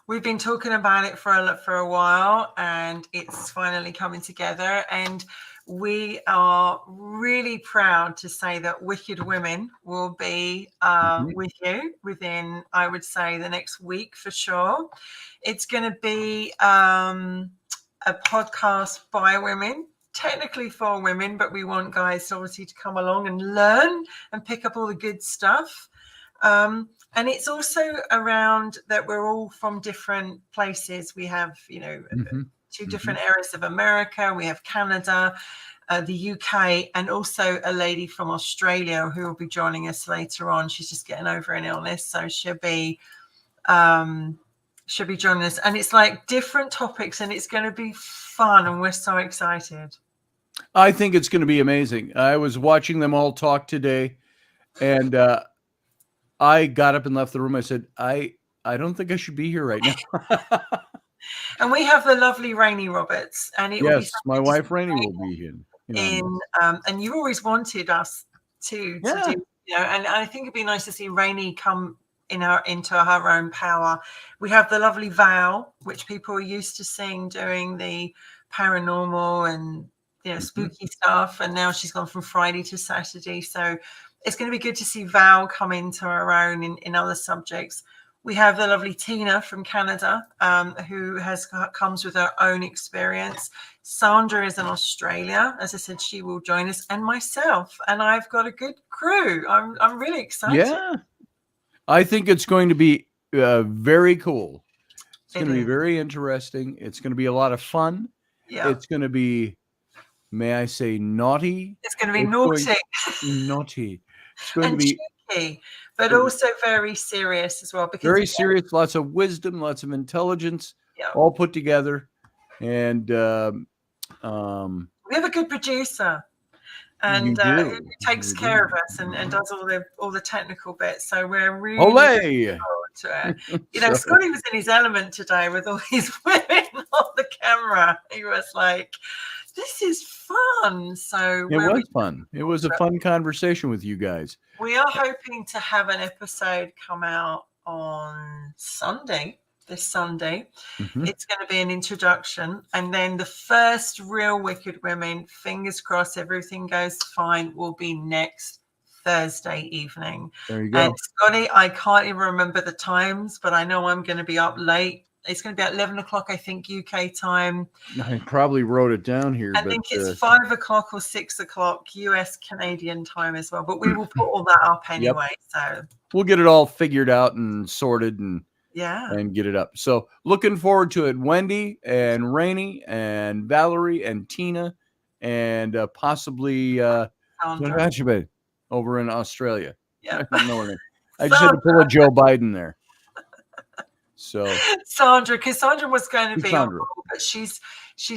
We've been talking about it for a while, and it's finally coming together. And we are really proud to say that Wicked Women will be with you within, I would say, the next week for sure. It's going to be a podcast by women, technically for women, but we want guys obviously to come along and learn and pick up all the good stuff. And it's also around that we're all from different places. We have, two different areas of America. We have Canada, the UK, and also a lady from Australia who will be joining us later on. She's just getting over an illness, so she'll be joining us. And it's like different topics, and it's going to be fun, and we're so excited. I think it's going to be amazing. I was watching them all talk today, and I got up and left the room. I said, I don't think I should be here right now. And we have the lovely Wendy Roberts, and it will be my wife Rainey will be here. And you always wanted us to do, and I think it'd be nice to see Rainey come into her own power. We have the lovely Val, which people are used to seeing doing the paranormal and spooky stuff, and now she's gone from Friday to Saturday, so it's going to be good to see Val come into her own in other subjects. We have the lovely Tina from Canada, who comes with her own experience. Sandra is in Australia. As I said, she will join us, and myself. And I've got a good crew. I'm really excited. Yeah, I think it's going to be very cool. It's going to be very interesting. It's going to be a lot of fun. Yeah. It's going to be, may I say, naughty. It's going to be naughty. Naughty. It's going to be cheeky, but also very serious as well. Because very serious, lots of wisdom, lots of intelligence, all put together. And we have a good producer, and who takes care of us and does all the technical bits. So we're really looking forward to it. Scotty was in his element today with all these women on the camera. He was like, this is fun. So it was fun. It was a fun conversation with you guys. We are hoping to have an episode come out on this Sunday. It's going to be an introduction, and then the first real Wicked Women, fingers crossed everything goes fine, will be next Thursday evening. There you go. And Scotty, I can't even remember the times, but I know I'm going to be up late. It's going to be at 11 o'clock, I think, UK time. I probably wrote it down here. I think it's 5 o'clock or 6 o'clock US Canadian time as well. But we will put all that up anyway. So we'll get it all figured out and sorted and get it up. So looking forward to it. Wendy and Rainey and Valerie and Tina and possibly Sandra over in Australia. Yeah. I don't know her name. I just had to pull a Joe Biden there. So Sandra, because Sandra was going to be on board, but she's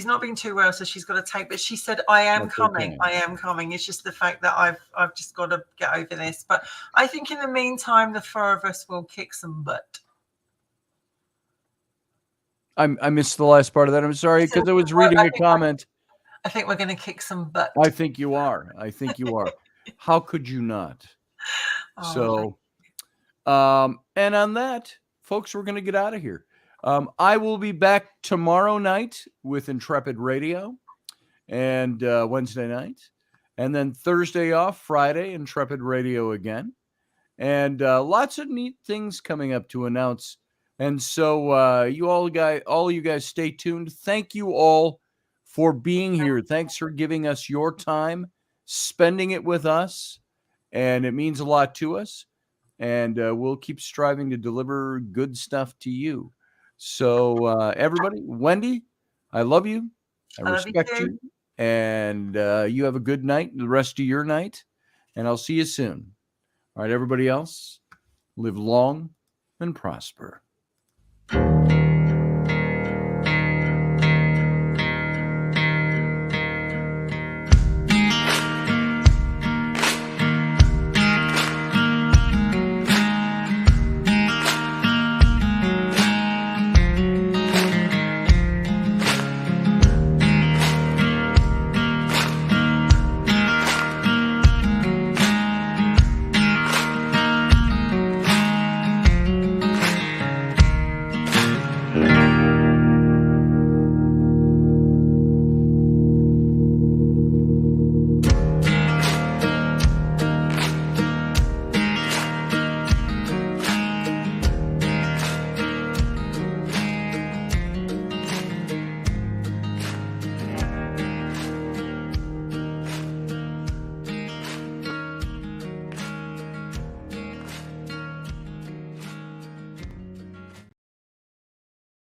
not been too well, so she's got to take. But she said, "I am coming. Okay. I am coming." It's just the fact that I've just got to get over this. But I think in the meantime, the four of us will kick some butt. I missed the last part of that. I'm sorry, because I was reading a comment. I think we're going to kick some butt. I think you are. How could you not? So, and on that, folks, we're going to get out of here. I will be back tomorrow night with Intrepid Radio and Wednesday night. And then Thursday off, Friday, Intrepid Radio again. And lots of neat things coming up to announce. And so all you guys stay tuned. Thank you all for being here. Thanks for giving us your time, spending it with us. And it means a lot to us. And we'll keep striving to deliver good stuff to you. So everybody, Wendy, I love you. I respect you. And you have a good night, the rest of your night. And I'll see you soon. All right, everybody else, live long and prosper.